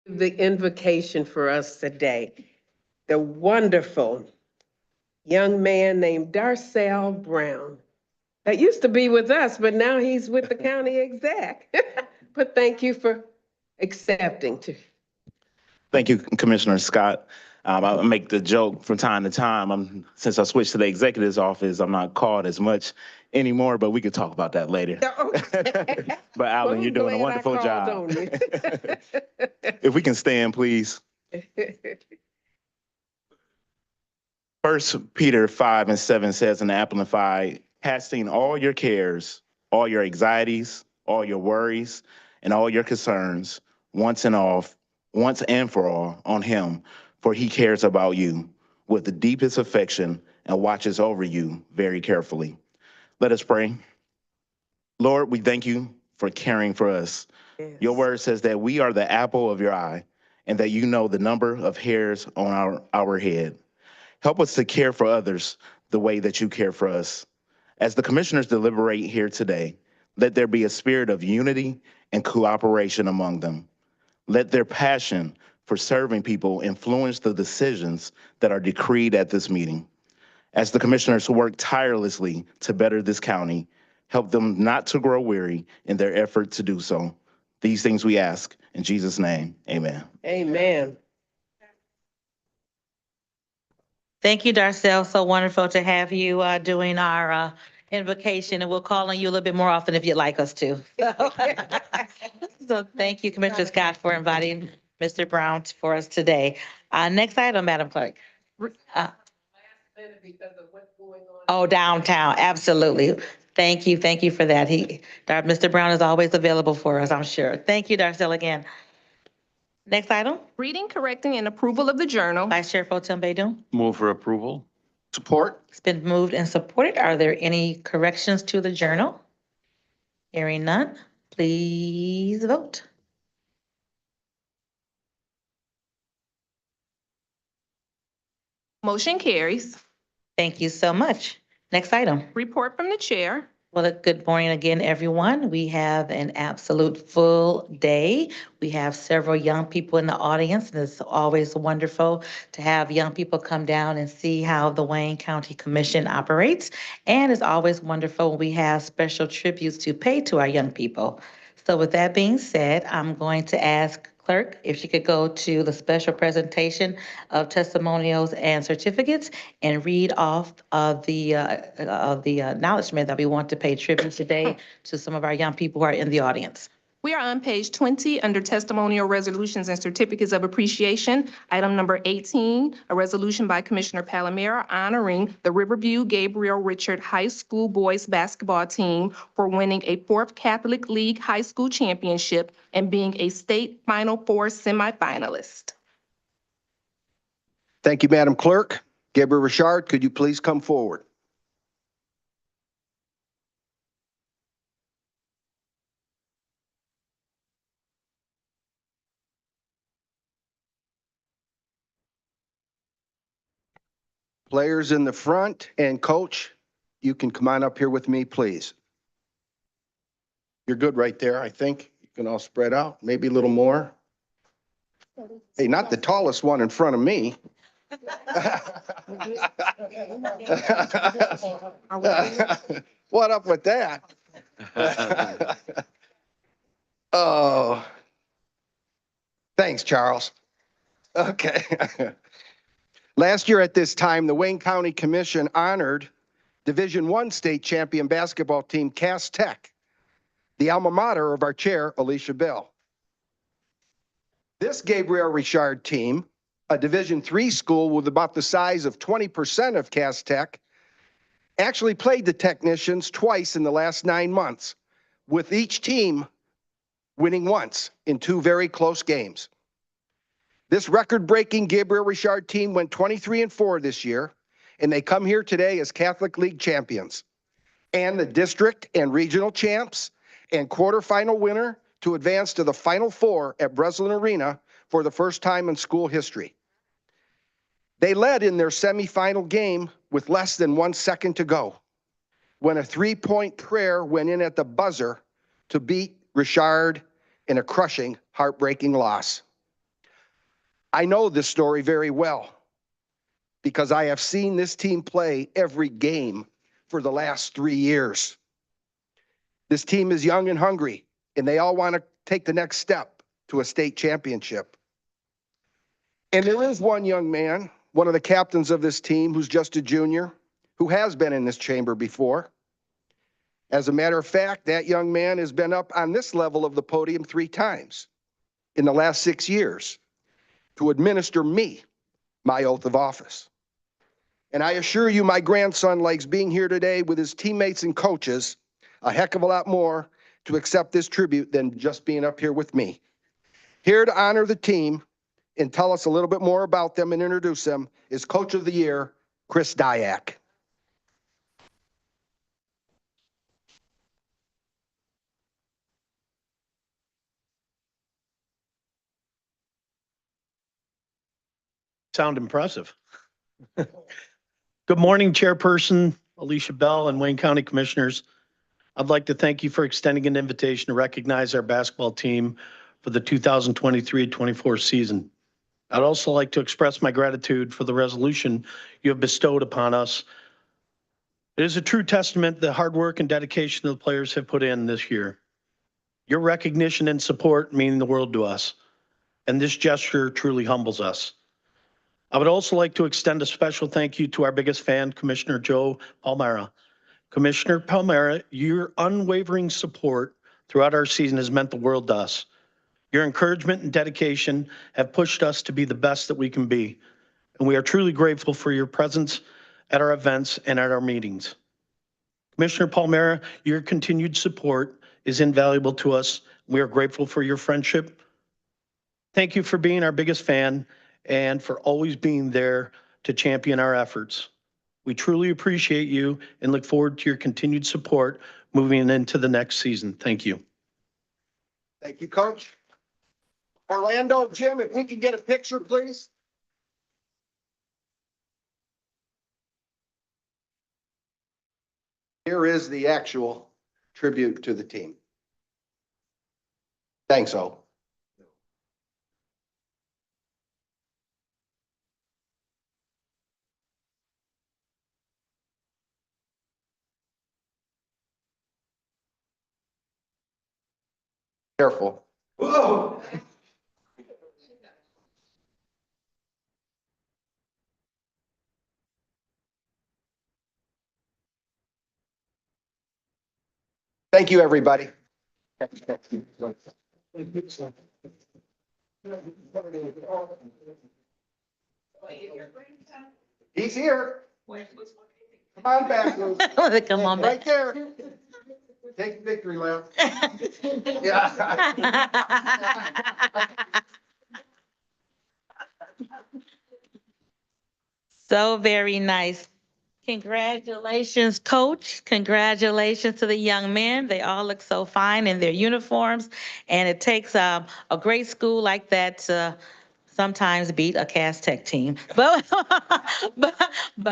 the invocation for us today. The wonderful young man named Darcell Brown that used to be with us, but now he's with the county exec. But thank you for accepting. Thank you, Commissioner Scott. I make the joke from time to time. Since I switched to the executive's office, I'm not called as much anymore, but we could talk about that later. But Alan, Well, you're doing a wonderful job. If we can stand, please. First Peter 5:7 says in the Amplified, casting all your cares, all your anxieties, all your worries, and all your concerns once and for all on him, for he cares about you with the deepest affection and watches over you very carefully. Let us pray. Lord, we thank you for caring for us. Yes. Your word says that we are the apple of your eye and that you know the number of hairs on our head. Help us to care for others the way that you care for us. As the commissioners deliberate here today, let there be a spirit of unity and cooperation among them. Let their passion for serving people influence the decisions that are decreed at this meeting. As the commissioners work tirelessly to better this county, help them not to grow weary in their effort to do so. These things we ask in Jesus' name, amen. Amen. Thank you, Darcell. So wonderful to have you doing our invocation, and we'll call on you a little bit more often if you'd like us to. So thank you, Commissioner Scott, for inviting Mr. Brown for us today. Next item, Madam Clerk. Oh, downtown, absolutely. Thank you for that. Mr. Brown is always available for us, I'm sure. Thank you, Darcell, again. Next item. Reading, correcting, and approval of the journal. Vice Chair Fotem Baydun. Move for approval. Support. It's been moved and supported. Are there any corrections to the journal? Hearing none, please vote. Motion carries. Thank you so much. Next item. Report from the chair. Well, good morning again, everyone. We have an absolute full day. We have several young people in the audience, and it's always wonderful to have young people come down and see how the Wayne County Commission operates. And it's always wonderful when we have special tributes to pay to our young people. So with that being said, I'm going to ask Clerk if she could go to the special presentation of testimonials and certificates and read off of the acknowledgement that we want to pay tribute today to some of our young people who are in the audience. We are on page 20 under testimonial resolutions and certificates of appreciation. Item number 18, a resolution by Commissioner Palomera honoring the Riverview Gabriel Richard High School boys basketball team for winning a 4th Catholic League high school championship and being a state Final Four semifinalist. Thank you, Madam Clerk. Gabriel Richard, could you please come forward? Players in the front and coach, you can come on up here with me, please. You're good right there, I think. You can all spread out, maybe a little more. Hey, not the tallest one in front of me. What up with that? Oh, thanks, Charles. Okay. Last year at this time, the Wayne County Commission honored Division I state champion basketball team Cass Tech, the alma mater of our chair, Alicia Bell. This Gabriel Richard team, a Division III school with about the size of 20% of Cass Tech, actually played the Technicians twice in the last 9 months, with each team winning once in 2 very close games. This record-breaking Gabriel Richard team went 23-4 this year, and they come here today as Catholic League champions and the district and regional champs and quarterfinal winner to advance to the Final Four at Breslin Arena for the first time in school history. They led in their semifinal game with less than 1 second to go when a 3-point prayer went in at the buzzer to beat Richard in a crushing, heartbreaking loss. I know this story very well because I have seen this team play every game for the last 3 years. This team is young and hungry, and they all want to take the next step to a state championship. And there is one young man, one of the captains of this team, who's just a junior, who has been in this chamber before. As a matter of fact, that young man has been up on this level of the podium 3 times in the last 6 years to administer me my oath of office. And I assure you, my grandson likes being here today with his teammates and coaches a heck of a lot more to accept this tribute than just being up here with me. Here to honor the team and tell us a little bit more about them and introduce them is Coach of the Year, Chris Dyack. Sound impressive. Good morning, Chairperson Alicia Bell and Wayne County Commissioners. I'd like to thank you for extending an invitation to recognize our basketball team for the 2023-24 season. I'd also like to express my gratitude for the resolution you have bestowed upon us. It is a true testament to the hard work and dedication the players have put in this year. Your recognition and support mean the world to us, and this gesture truly humbles us. I would also like to extend a special thank you to our biggest fan, Commissioner Joe Palmera. Commissioner Palmera, your unwavering support throughout our season has meant the world to us. Your encouragement and dedication have pushed us to be the best that we can be, and we are truly grateful for your presence at our events and at our meetings. Commissioner Palmera, your continued support is invaluable to us. We are grateful for your friendship. Thank you for being our biggest fan and for always being there to champion our efforts. We truly appreciate you and look forward to your continued support moving into the next season. Thank you. Thank you, Coach. Orlando, Jim, if we can get a picture, please. Here is the actual tribute to the team. Thanks, O. Careful. Whoa. Thank you, everybody. He's here. Come on back, Luke. Come on Right back. there. Take the victory lap. Yeah. So very nice. Congratulations, Coach. Congratulations to the young men. They all look so fine in their uniforms. And it takes a great school like that to sometimes beat a Cass Tech team. But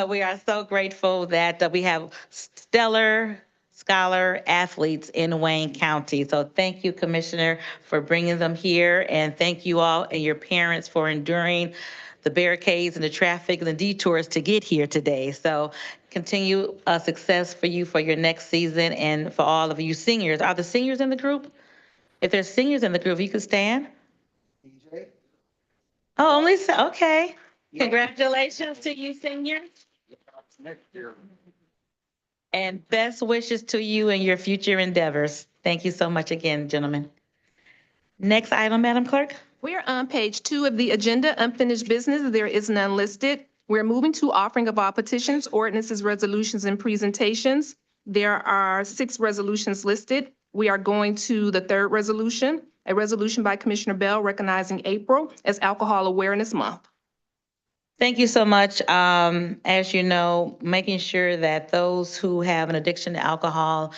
we are so grateful that we have stellar scholar athletes in Wayne County. So thank you, Commissioner, for bringing them here. And thank you all and your parents for enduring the barricades and the traffic and the detours to get here today. So continue success for you for your next season and for all of you seniors. Are the seniors in the group? If there's seniors in the group, you could stand. DJ? Oh, only, okay. Congratulations to you seniors. Next year. And best wishes to you and your future endeavors. Thank you so much again, gentlemen. Next item, Madam Clerk. We're on page 2 of the agenda, unfinished business. There is none listed. We're moving to offering of all petitions, ordinances, resolutions, and presentations. There are 6 resolutions listed. We are going to the 3rd resolution, a resolution by Commissioner Bell recognizing April as Alcohol Awareness Month. Thank you so much. As you know, making sure that those who have an addiction to alcohol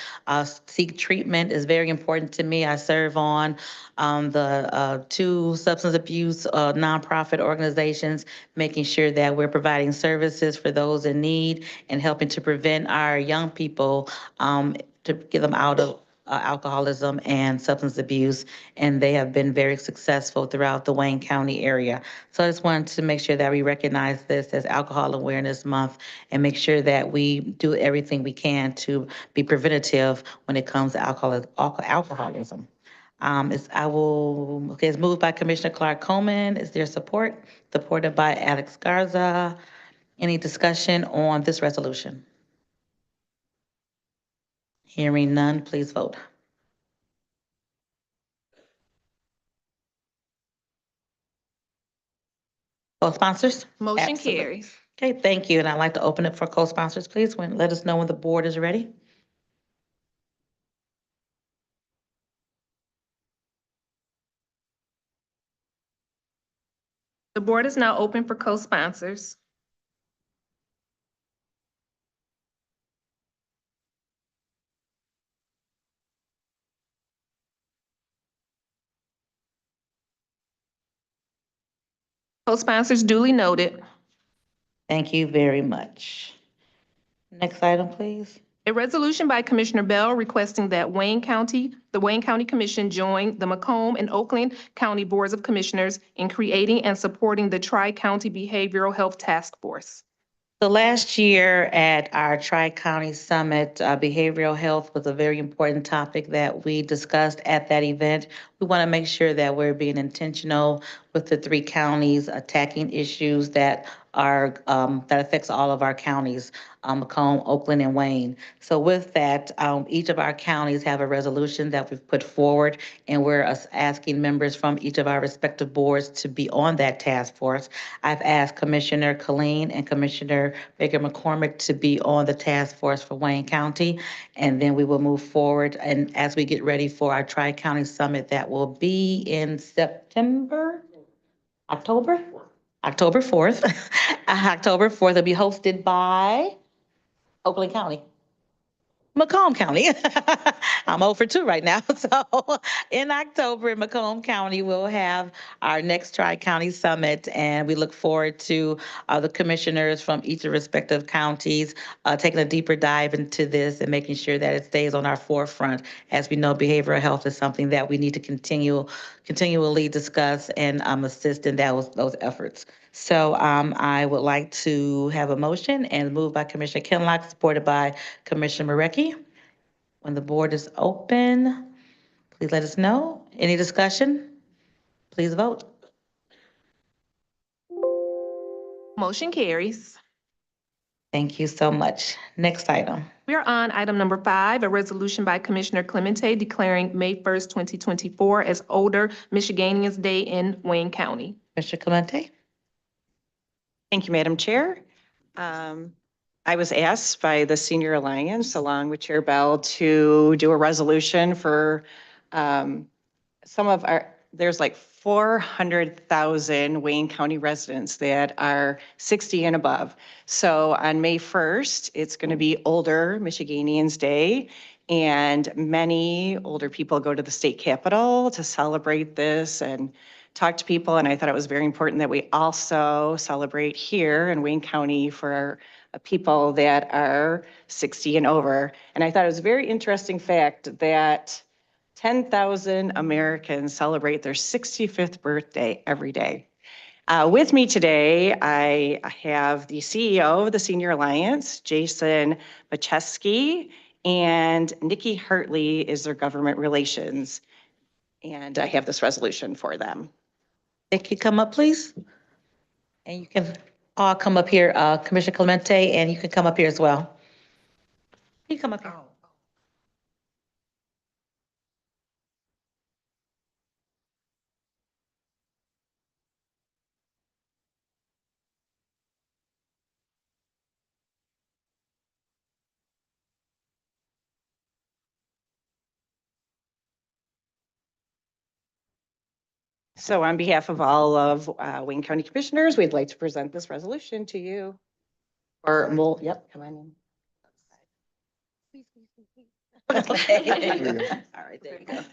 seek treatment is very important to me. I serve on the 2 substance abuse nonprofit organizations, making sure that we're providing services for those in need and helping to prevent our young people to get them out of alcoholism and substance abuse, and they have been very successful throughout the Wayne County area. So I just wanted to make sure that we recognize this as Alcohol Awareness Month and make sure that we do everything we can to be preventative when it comes to alcoholism. Okay, it's moved by Commissioner Clark Coleman. Is there support? Supported by Alex Garza. Any discussion on this resolution? Hearing none, please vote. Co-sponsors? Motion Absolutely. carries. Okay, thank you. And I'd like to open it for co-sponsors, please. Let us know when the board is ready. The board is now open for co-sponsors. Co-sponsors duly noted. Thank you very much. Next item, please. A resolution by Commissioner Bell requesting that the Wayne County Commission join the Macomb and Oakland County Boards of Commissioners in creating and supporting the Tri-County Behavioral Health Task Force. So last year at our Tri-County Summit, behavioral health was a very important topic that we discussed at that event. We want to make sure that we're being intentional with the three counties attacking issues that are that affects all of our counties, Macomb, Oakland, and Wayne. So with that, each of our counties have a resolution that we've put forward, and we're asking members from each of our respective boards to be on that task force. I've asked Commissioner Killeen and Commissioner Baker McCormick to be on the task force for Wayne County, and then we will move forward. And as we get ready for our Tri-County Summit, that will be in October 4th. October 4th will be hosted by Oakland County. Macomb County. I'm 0 for 2 right now. So in October in Macomb County, we'll have our next Tri-County Summit, and we look forward to the commissioners from each of the respective counties taking a deeper dive into this and making sure that it stays on our forefront. As we know, behavioral health is something that we need to continually discuss and assist in those efforts. So I would like to have a motion and moved by Commissioner Kinlock, supported by Commissioner Marecki. When the board is open, please let us know. Any discussion? Please vote. Motion carries. Thank you so much. Next item. We are on item number 5, a resolution by Commissioner Clemente declaring May 1st, 2024 as Older Michiganians Day in Wayne County. Mr. Clemente? Thank you, Madam Chair. I was asked by the Senior Alliance, along with Chair Bell, to do a resolution for there's like 400,000 Wayne County residents that are 60 and above. So on May 1st, it's going to be Older Michiganians Day. And many older people go to the state capitol to celebrate this and talk to people. And I thought it was very important that we also celebrate here in Wayne County for our people that are 60 and over. And I thought it was a very interesting fact that 10,000 Americans celebrate their 65th birthday every day. With me today, I have the CEO of the Senior Alliance, Jason Macheski, and Nikki Hartley is their government relations. And I have this resolution for them. Nikki, come up, please. And you can all come up here, Commissioner Clemente, and you can come up here as well. You come up here. So on behalf of all of Wayne County Commissioners, we'd like to present this resolution to you. Yep, come on in. Okay. All right, there you go.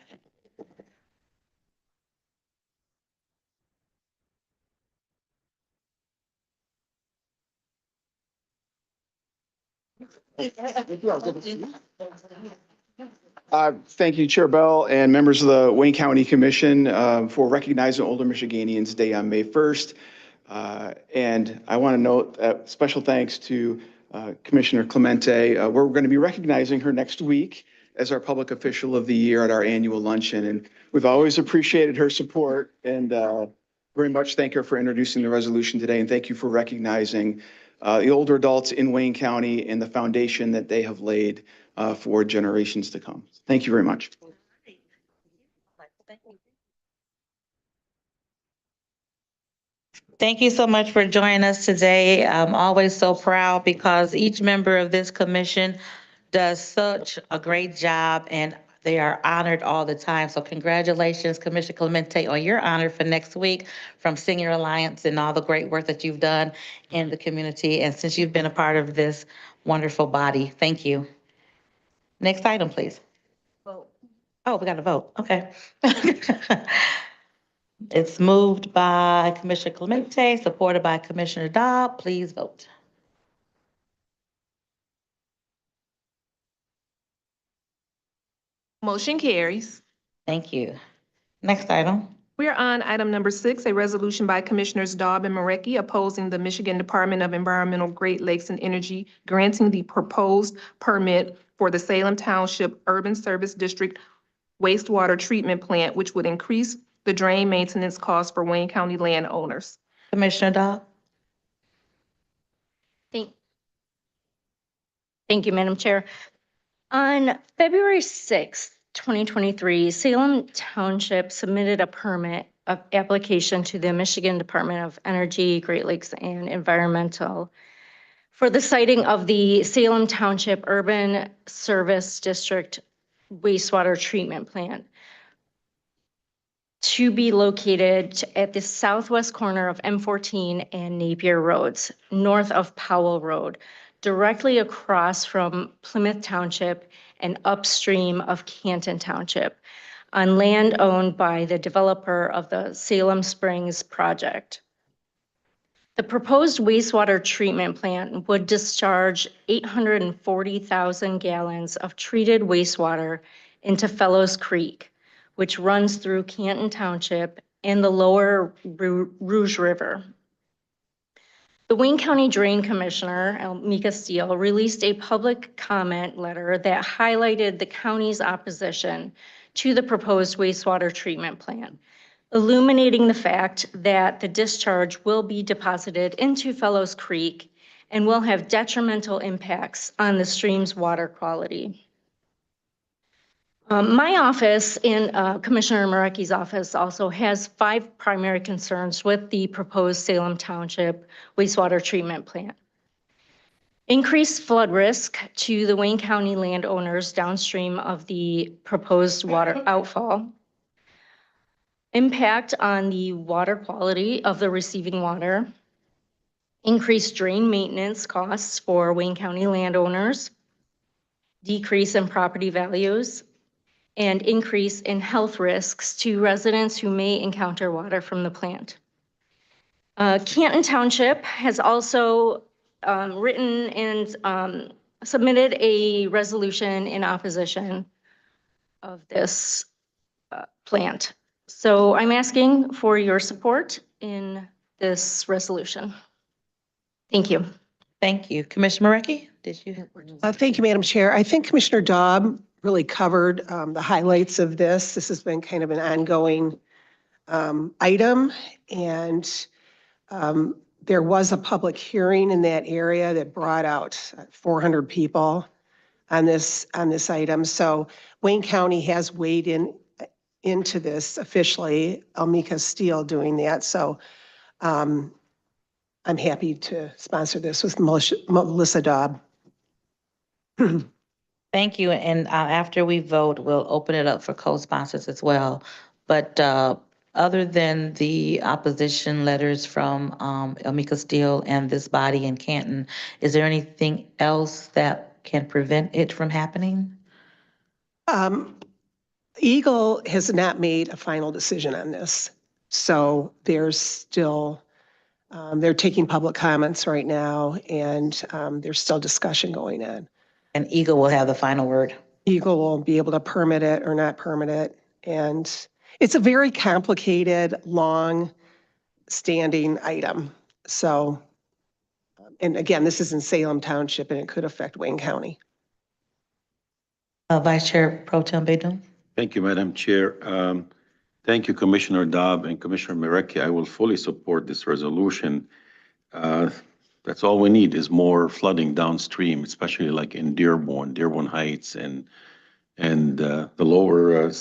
Thank you, Chair Bell and members of the Wayne County Commission for recognizing Older Michiganians Day on May 1st. And I want to note special thanks to Commissioner Clemente. We're going to be recognizing her next week as our Public Official of the Year at our annual luncheon. And we've always appreciated her support and very much thank her for introducing the resolution today. And thank you for recognizing the older adults in Wayne County and the foundation that they have laid for generations to come. Thank you very much. Thank you so much for joining us today. I'm always so proud because each member of this commission does such a great job and they are honored all the time. So congratulations, Commissioner Clemente, on your honor for next week from Senior Alliance and all the great work that you've done in the community. And since you've been a part of this wonderful body, thank you. Next item, please. Vote. Oh, we got to vote. Okay. It's moved by Commissioner Clemente, supported by Commissioner Dobb. Please vote. Motion carries. Thank you. Next item. We are on item number 6, a resolution by Commissioners Dobb and Marecki opposing the Michigan Department of Environmental, Great Lakes and Energy granting the proposed permit for the Salem Township Urban Service District wastewater treatment plant, which would increase the drain maintenance costs for Wayne County landowners. Commissioner Dobb. Thank you, Madam Chair. On February 6th, 2023, Salem Township submitted a permit of application to the Michigan Department of Energy, Great Lakes and Environmental for the siting of the Salem Township Urban Service District wastewater treatment plant to be located at the southwest corner of M14 and Napier Roads, north of Powell Road, directly across from Plymouth Township and upstream of Canton Township, on land owned by the developer of the Salem Springs project. The proposed wastewater treatment plant would discharge 840,000 gallons of treated wastewater into Fellows Creek, which runs through Canton Township and the lower Rouge River. The Wayne County Drain Commissioner, Almika Steele, released a public comment letter that highlighted the county's opposition to the proposed wastewater treatment plant, illuminating the fact that the discharge will be deposited into Fellows Creek and will have detrimental impacts on the stream's water quality. My office and Commissioner Marecki's office also has 5 primary concerns with the proposed Salem Township wastewater treatment plant. Increased flood risk to the Wayne County landowners downstream of the proposed water outfall. Impact on the water quality of the receiving water. Increased drain maintenance costs for Wayne County landowners. Decrease in property values. And increase in health risks to residents who may encounter water from the plant. Canton Township has also written and submitted a resolution in opposition of this plant. So I'm asking for your support in this resolution. Thank you. Thank you. Commissioner Marecki, did you? Thank you, Madam Chair. I think Commissioner Dobb really covered the highlights of this. This has been kind of an ongoing item, and there was a public hearing in that area that brought out 400 people on this item. So Wayne County has weighed into this officially. Almika Steele doing that. So I'm happy to sponsor this with Melissa Dobb. Thank you. And after we vote, we'll open it up for co-sponsors as well. But other than the opposition letters from Almika Steele and this body in Canton, is there anything else that can prevent it from happening? Eagle has not made a final decision on this. So there's still, they're taking public comments right now, and there's still discussion going on. And Eagle will have the final word. Eagle will be able to permit it or not permit it. And it's a very complicated, long-standing item. So, and again, this is in Salem Township and it could affect Wayne County. Vice Chair Pro Tem Baydun. Thank you, Madam Chair. Thank you, Commissioner Dobb and Commissioner Marecki. I will fully support this resolution. That's all we need is more flooding downstream, especially like in Dearborn Heights and the lower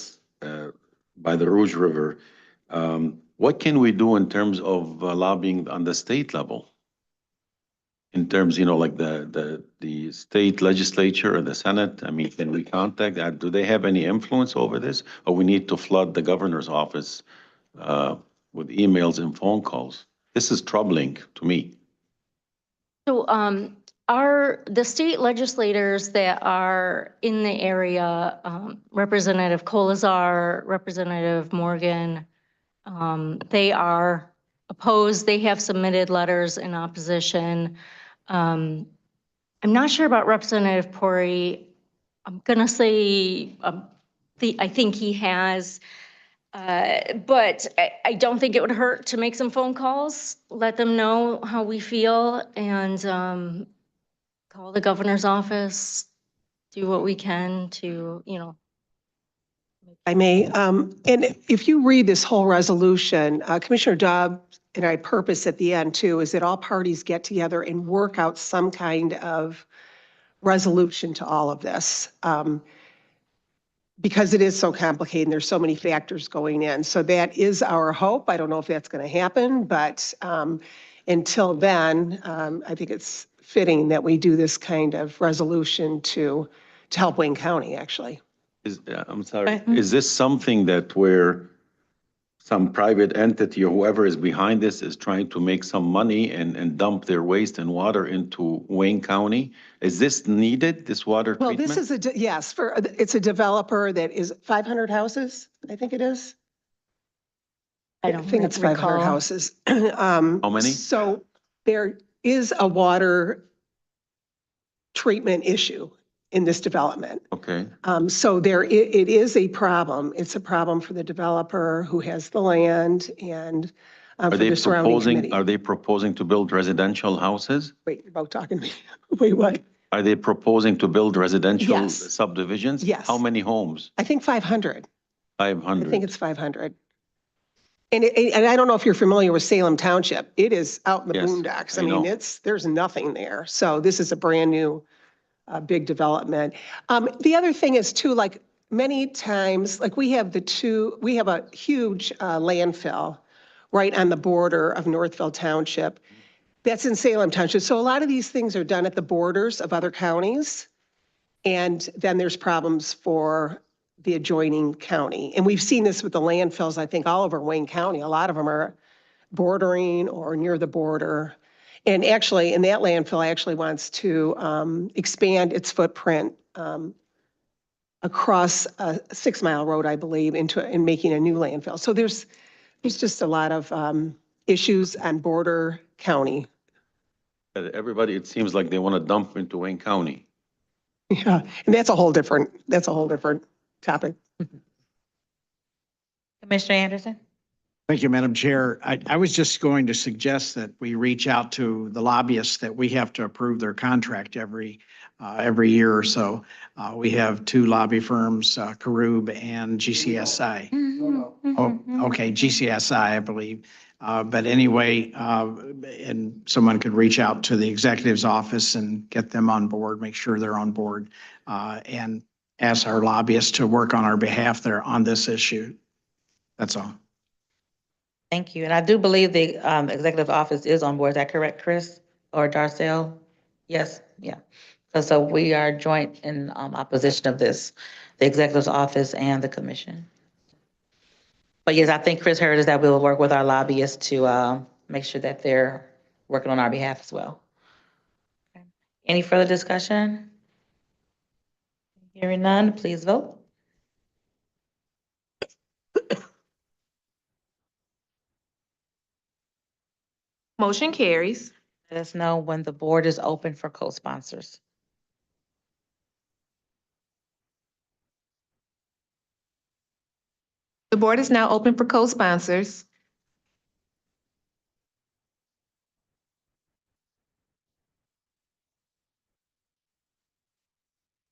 by the Rouge River. What can we do in terms of lobbying on the state level? In terms, like the state legislature or the Senate, I mean, can we contact that? Do they have any influence over this? Or we need to flood the governor's office with emails and phone calls? This is troubling to me. So the state legislators that are in the area, Representative Colazar, Representative Morgan, they are opposed. They have submitted letters in opposition. I'm not sure about Representative Pori. I'm gonna say I think he has, but I don't think it would hurt to make some phone calls, let them know how we feel, and call the governor's office, do what we can to, I may, and if you read this whole resolution, Commissioner Dobb and I purpose at the end too, is that all parties get together and work out some kind of resolution to all of this. Because it is so complicated and there's so many factors going in. So that is our hope. I don't know if that's going to happen, but until then, I think it's fitting that we do this kind of resolution to help Wayne County, actually. I'm sorry, is this something that where some private entity or whoever is behind this is trying to make some money and dump their waste and water into Wayne County? Is this needed, this water Well, treatment? this is yes, it's a developer that is 500 houses, I think it is. I don't think it's 500 recall. houses. How many? So there is a water treatment issue in this development. Okay. So it is a problem. It's a problem for the developer who has the land and for the surrounding community. Are they proposing to build residential houses? Wait, you're about talking to me. Wait, what? Are they proposing to build residential Yes. subdivisions? Yes. How many homes? I think 500. 500. I think it's 500. And I don't know if you're familiar with Salem Township. It is out in the Yes, boondocks. I I mean, know. there's nothing there. So this is a brand new big development. The other thing is too, like many times, like we have a huge landfill right on the border of Northville Township. That's in Salem Township. So a lot of these things are done at the borders of other counties. And then there's problems for the adjoining county. And we've seen this with the landfills, I think, all over Wayne County. A lot of them are bordering or near the border. And actually, in that landfill, actually wants to expand its footprint across a 6-mile road, I believe, in making a new landfill. So there's just a lot of issues on border county. Everybody, it seems like they want to dump into Wayne County. Yeah, and that's a whole different topic. Commissioner Anderson. Thank you, Madam Chair. I was just going to suggest that we reach out to the lobbyists that we have to approve their contract every year or so. We have 2 lobby firms, Karub and GCSI. Oh, okay, GCSI, I believe. But anyway, and someone could reach out to the executive's office and get them on board, make sure they're on board, and ask our lobbyists to work on our behalf there on this issue. That's all. Thank you. And I do believe the executive office is on board. Is that correct, Chris or Darcel? Yes, yeah. So we are joint in opposition of this, the executive's office and the commission. But yes, I think Chris heard is that we will work with our lobbyists to make sure that they're working on our behalf as well. Okay. Any further discussion? Hearing none, please vote. Motion carries. Let us know when the board is open for co-sponsors. The board is now open for co-sponsors.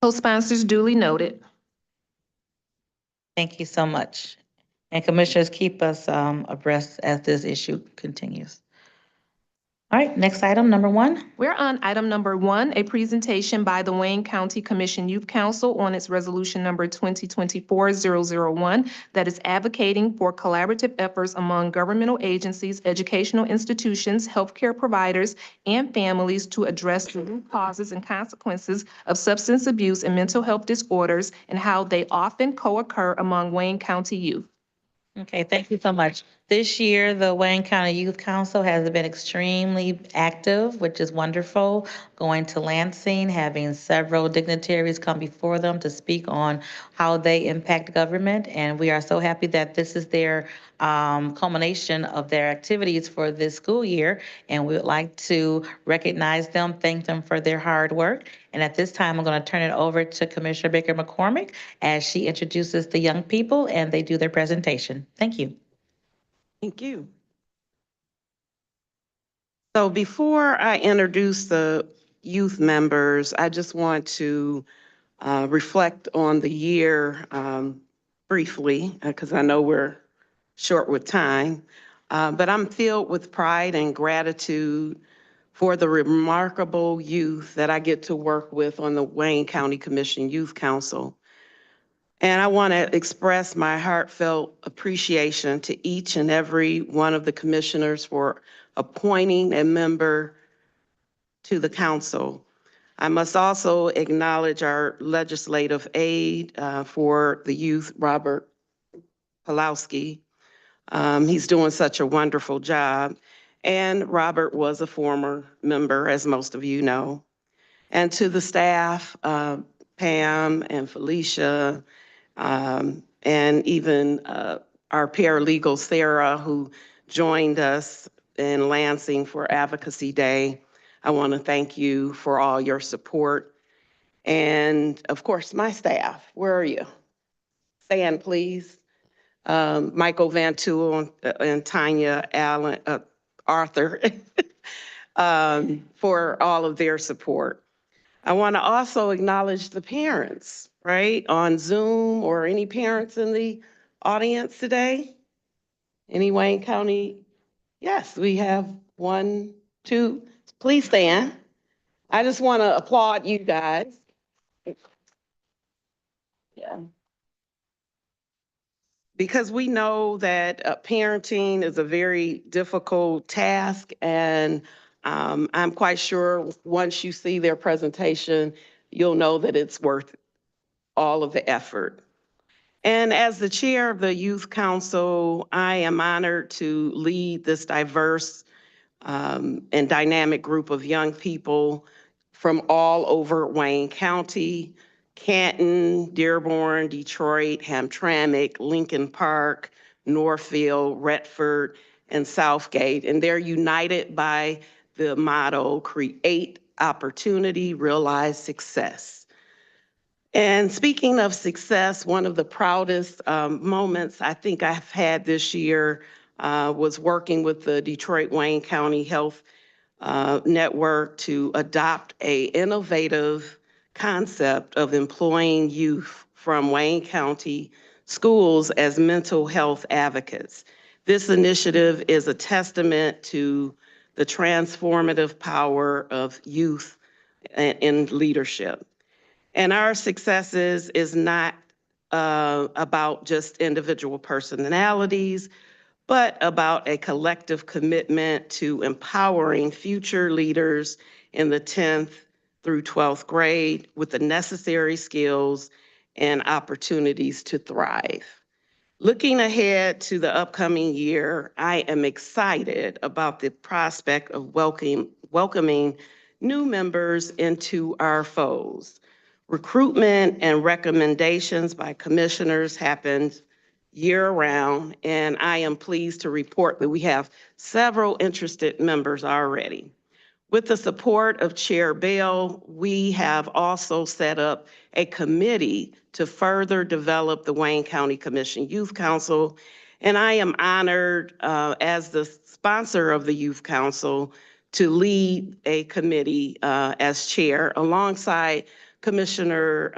Co-sponsors duly noted. Thank you so much. And commissioners, keep us abreast as this issue continues. All right, next item, number 1. We're on item number 1, a presentation by the Wayne County Commission Youth Council on its resolution number 2024-001 that is advocating for collaborative efforts among governmental agencies, educational institutions, healthcare providers, and families to address the root causes and consequences of substance abuse and mental health disorders and how they often co-occur among Wayne County youth. Okay, thank you so much. This year, the Wayne County Youth Council has been extremely active, which is wonderful, going to Lansing, having several dignitaries come before them to speak on how they impact government. And we are so happy that this is their culmination of their activities for this school year. And we would like to recognize them, thank them for their hard work. And at this time, I'm going to turn it over to Commissioner Baker McCormick as she introduces the young people and they do their presentation. Thank you. Thank you. So before I introduce the youth members, I just want to reflect on the year briefly, because I know we're short with time, but I'm filled with pride and gratitude for the remarkable youth that I get to work with on the Wayne County Commission Youth Council. And I want to express my heartfelt appreciation to each and every one of the commissioners for appointing a member to the council. I must also acknowledge our legislative aide for the youth, Robert Pawlowski. He's doing such a wonderful job. And Robert was a former member, as most of you know. And to the staff, Pam and Felicia, and even our paralegal, Sarah, who joined us in Lansing for Advocacy Day. I want to thank you for all your support. And of course, my staff, where are you? Stand, please. Michael Van Tool and Tanya Allen, Arthur, for all of their support. I want to also acknowledge the parents, right, on Zoom, or any parents in the audience today? Any Wayne County? Yes, we have 1, 2. Please stand. I just want to applaud you guys. Yeah. Because we know that parenting is a very difficult task, and I'm quite sure once you see their presentation, you'll know that it's worth all of the effort. And as the chair of the Youth Council, I am honored to lead this diverse and dynamic group of young people from all over Wayne County, Canton, Dearborn, Detroit, Hamtramck, Lincoln Park, Northfield, Redford, and Southgate. And they're united by the motto, create opportunity, realize success. And speaking of success, one of the proudest moments I think I've had this year was working with the Detroit Wayne County Health Network to adopt an innovative concept of employing youth from Wayne County schools as mental health advocates. This initiative is a testament to the transformative power of youth in leadership. And our successes is not about just individual personalities, but about a collective commitment to empowering future leaders in the 10th through 12th grade with the necessary skills and opportunities to thrive. Looking ahead to the upcoming year, I am excited about the prospect of welcoming new members into our folds. Recruitment and recommendations by commissioners happens year-round, and I am pleased to report that we have several interested members already. With the support of Chair Bell, we have also set up a committee to further develop the Wayne County Commission Youth Council. And I am honored as the sponsor of the Youth Council to lead a committee as chair alongside Commissioner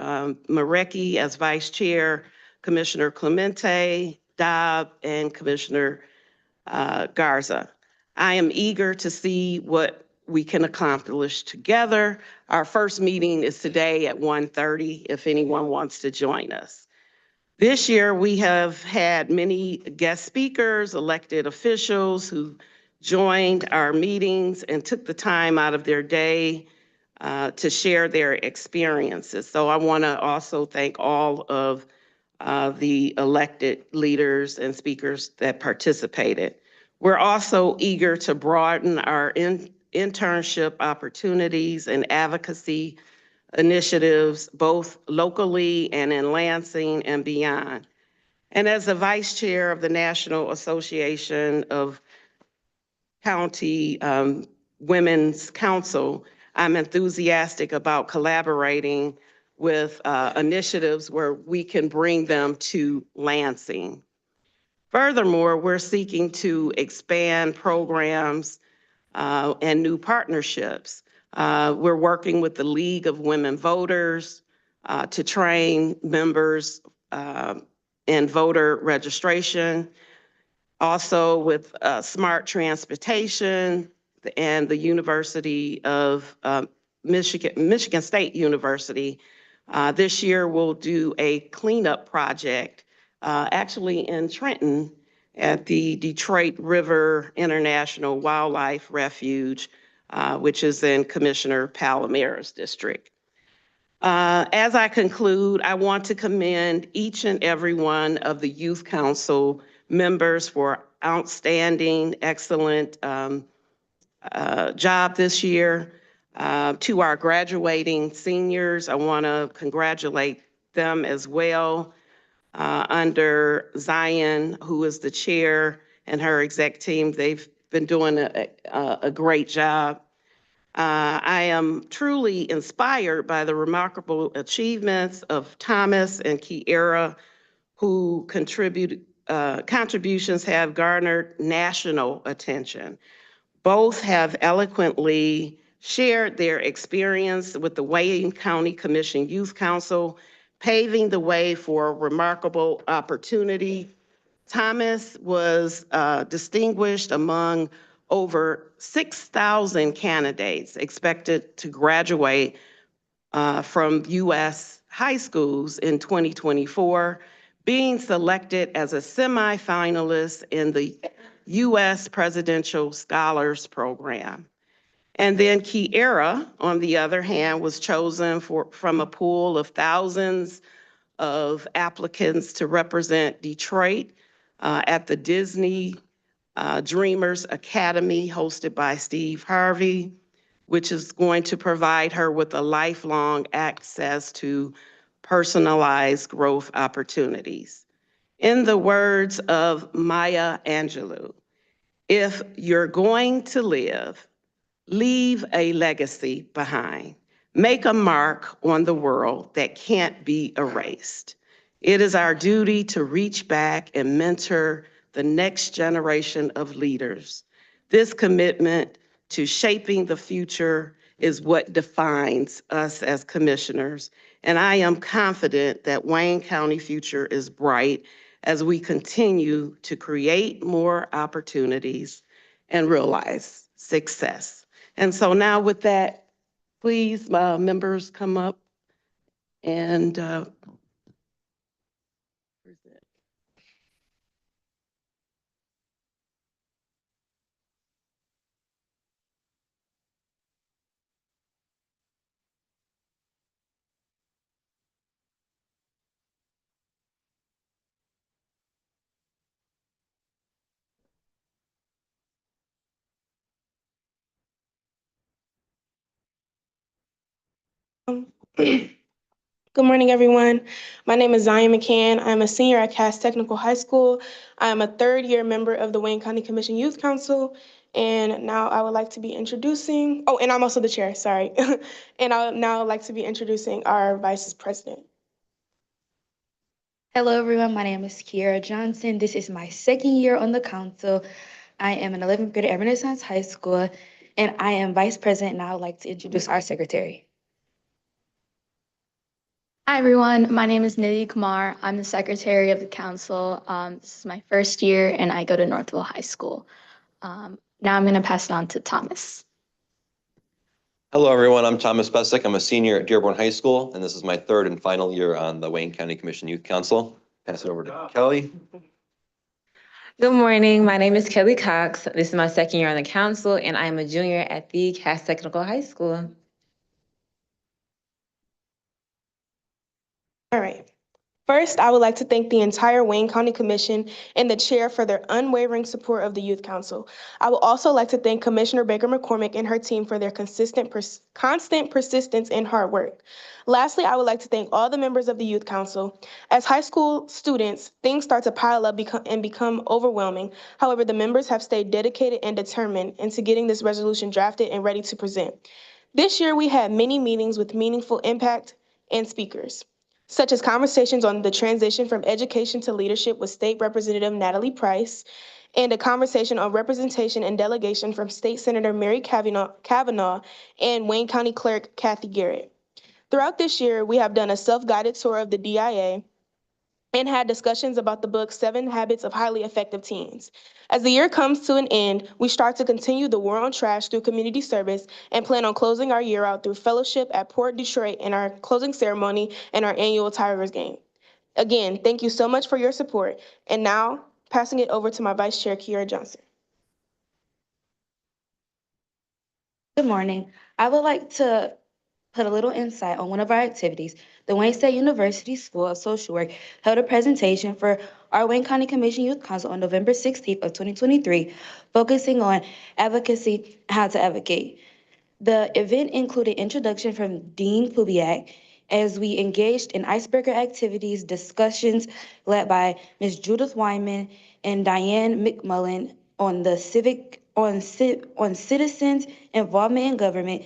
Marecki as vice chair, Commissioner Clemente, Dobb, and Commissioner Garza. I am eager to see what we can accomplish together. Our first meeting is today at 1:30 if anyone wants to join us. This year, we have had many guest speakers, elected officials who joined our meetings and took the time out of their day to share their experiences. So I want to also thank all of the elected leaders and speakers that participated. We're also eager to broaden our internship opportunities and advocacy initiatives, both locally and in Lansing and beyond. And as the vice chair of the National Association of County Women's Council, I'm enthusiastic about collaborating with initiatives where we can bring them to Lansing. Furthermore, we're seeking to expand programs and new partnerships. We're working with the League of Women Voters to train members in voter registration. Also with Smart Transportation and the University of Michigan State University. This year we'll do a cleanup project actually in Trenton at the Detroit River International Wildlife Refuge, which is in Commissioner Palomera's district. As I conclude, I want to commend each and every one of the Youth Council members for outstanding, excellent job this year. To our graduating seniors, I want to congratulate them as well. Under Zion, who is the chair, and her exec team, they've been doing a great job. I am truly inspired by the remarkable achievements of Thomas and Kiera, who contributions have garnered national attention. Both have eloquently shared their experience with the Wayne County Commission Youth Council, paving the way for a remarkable opportunity. Thomas was distinguished among over 6,000 candidates expected to graduate from U.S. high schools in 2024, being selected as a semifinalist in the U.S. Presidential Scholars Program. And then Kiera, on the other hand, was chosen from a pool of thousands of applicants to represent Detroit at the Disney Dreamers Academy hosted by Steve Harvey, which is going to provide her with a lifelong access to personalized growth opportunities. In the words of Maya Angelou, if you're going to live, leave a legacy behind. Make a mark on the world that can't be erased. It is our duty to reach back and mentor the next generation of leaders. This commitment to shaping the future is what defines us as commissioners. And I am confident that Wayne County future is bright as we continue to create more opportunities and realize success. And so now with that, please, members come up and present. Good morning, everyone. My name is Zion McCann. I'm a senior at Cass Technical High School. I'm a third-year member of the Wayne County Commission Youth Council, And now I would like to be introducing, oh, and I'm also the chair, sorry. And I would now like to be introducing our vice president. Hello, everyone. My name is Kiera Johnson. This is my second year on the council. I am an 11th grader at Renaissance High School, and I am vice president, and I would like to introduce our secretary. Hi, everyone. My name is Nidhi Kumar. I'm the secretary of the council. This is my first year, and I go to Northville High School. Now I'm going to pass it on to Thomas. Hello, everyone. I'm Thomas Bessick. I'm a senior at Dearborn High School, and this is my third and final year on the Wayne County Commission Youth Council. Pass it over to Kelly. Good morning. My name is Kelly Cox. This is my second year on the council, and I am a junior at the Cass Technical High School. All right. First, I would like to thank the entire Wayne County Commission and the chair for their unwavering support of the Youth Council. I would also like to thank Commissioner Baker McCormick and her team for their constant persistence and hard work. Lastly, I would like to thank all the members of the Youth Council. As high school students, things start to pile up and become overwhelming. However, the members have stayed dedicated and determined into getting this resolution drafted and ready to present. This year, we had many meetings with meaningful impact and speakers, such as conversations on the transition from education to leadership with State Representative Natalie Price, and a conversation on representation and delegation from State Senator Mary Cavanaugh and Wayne County Clerk Kathy Garrett. Throughout this year, we have done a self-guided tour of the DIA and had discussions about the book 7 Habits of Highly Effective Teens. As the year comes to an end, we start to continue the war on trash through community service and plan on closing our year out through fellowship at Port Detroit and our closing ceremony and our annual Tigers game. Again, thank you so much for your support. And now, passing it over to my Vice Chair, Kiera Johnson. Good morning. I would like to put a little insight on one of our activities. The Wayne State University School of Social Work held a presentation for our Wayne County Commission Youth Council on November 16th of 2023, focusing on advocacy, how to advocate. The event included introduction from Dean Kubiak as we engaged in icebreaker activities, discussions led by Ms. Judith Wyman and Diane McMullen on citizens' involvement in government,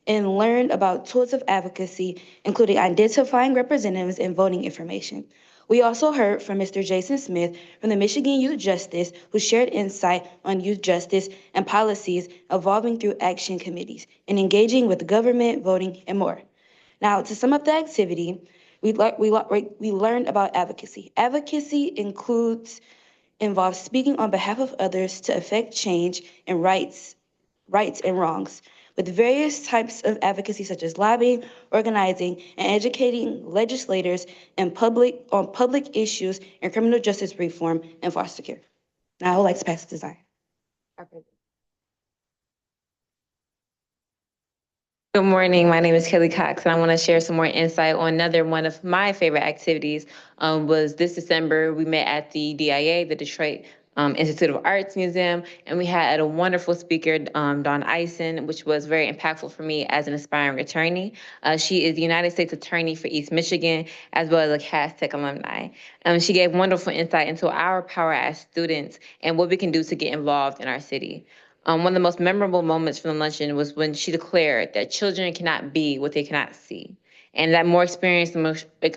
and learned about tools of advocacy, including identifying representatives and voting information. We also heard from Mr. Jason Smith from the Michigan Youth Justice, who shared insight on youth justice and policies evolving through action committees and engaging with government, voting, and more. Now, to sum up the activity, we learned about advocacy. Advocacy involves speaking on behalf of others to affect change and rights and wrongs, with various types of advocacy such as lobbying, organizing, and educating legislators on public issues and criminal justice reform and foster care. Now I would like to pass it to Zion. Good morning. My name is Kelly Cox, and I want to share some more insight on another one of my favorite activities. Was this December, we met at the DIA, the Detroit Institute of Arts Museum, and we had a wonderful speaker, Dawn Eisen, which was very impactful for me as an aspiring attorney. She is the United States Attorney for East Michigan, as well as a Cass Tech alumni. She gave wonderful insight into our power as students and what we can do to get involved in our city. One of the most memorable moments from the luncheon was when she declared that children cannot be what they cannot see. And that more experience and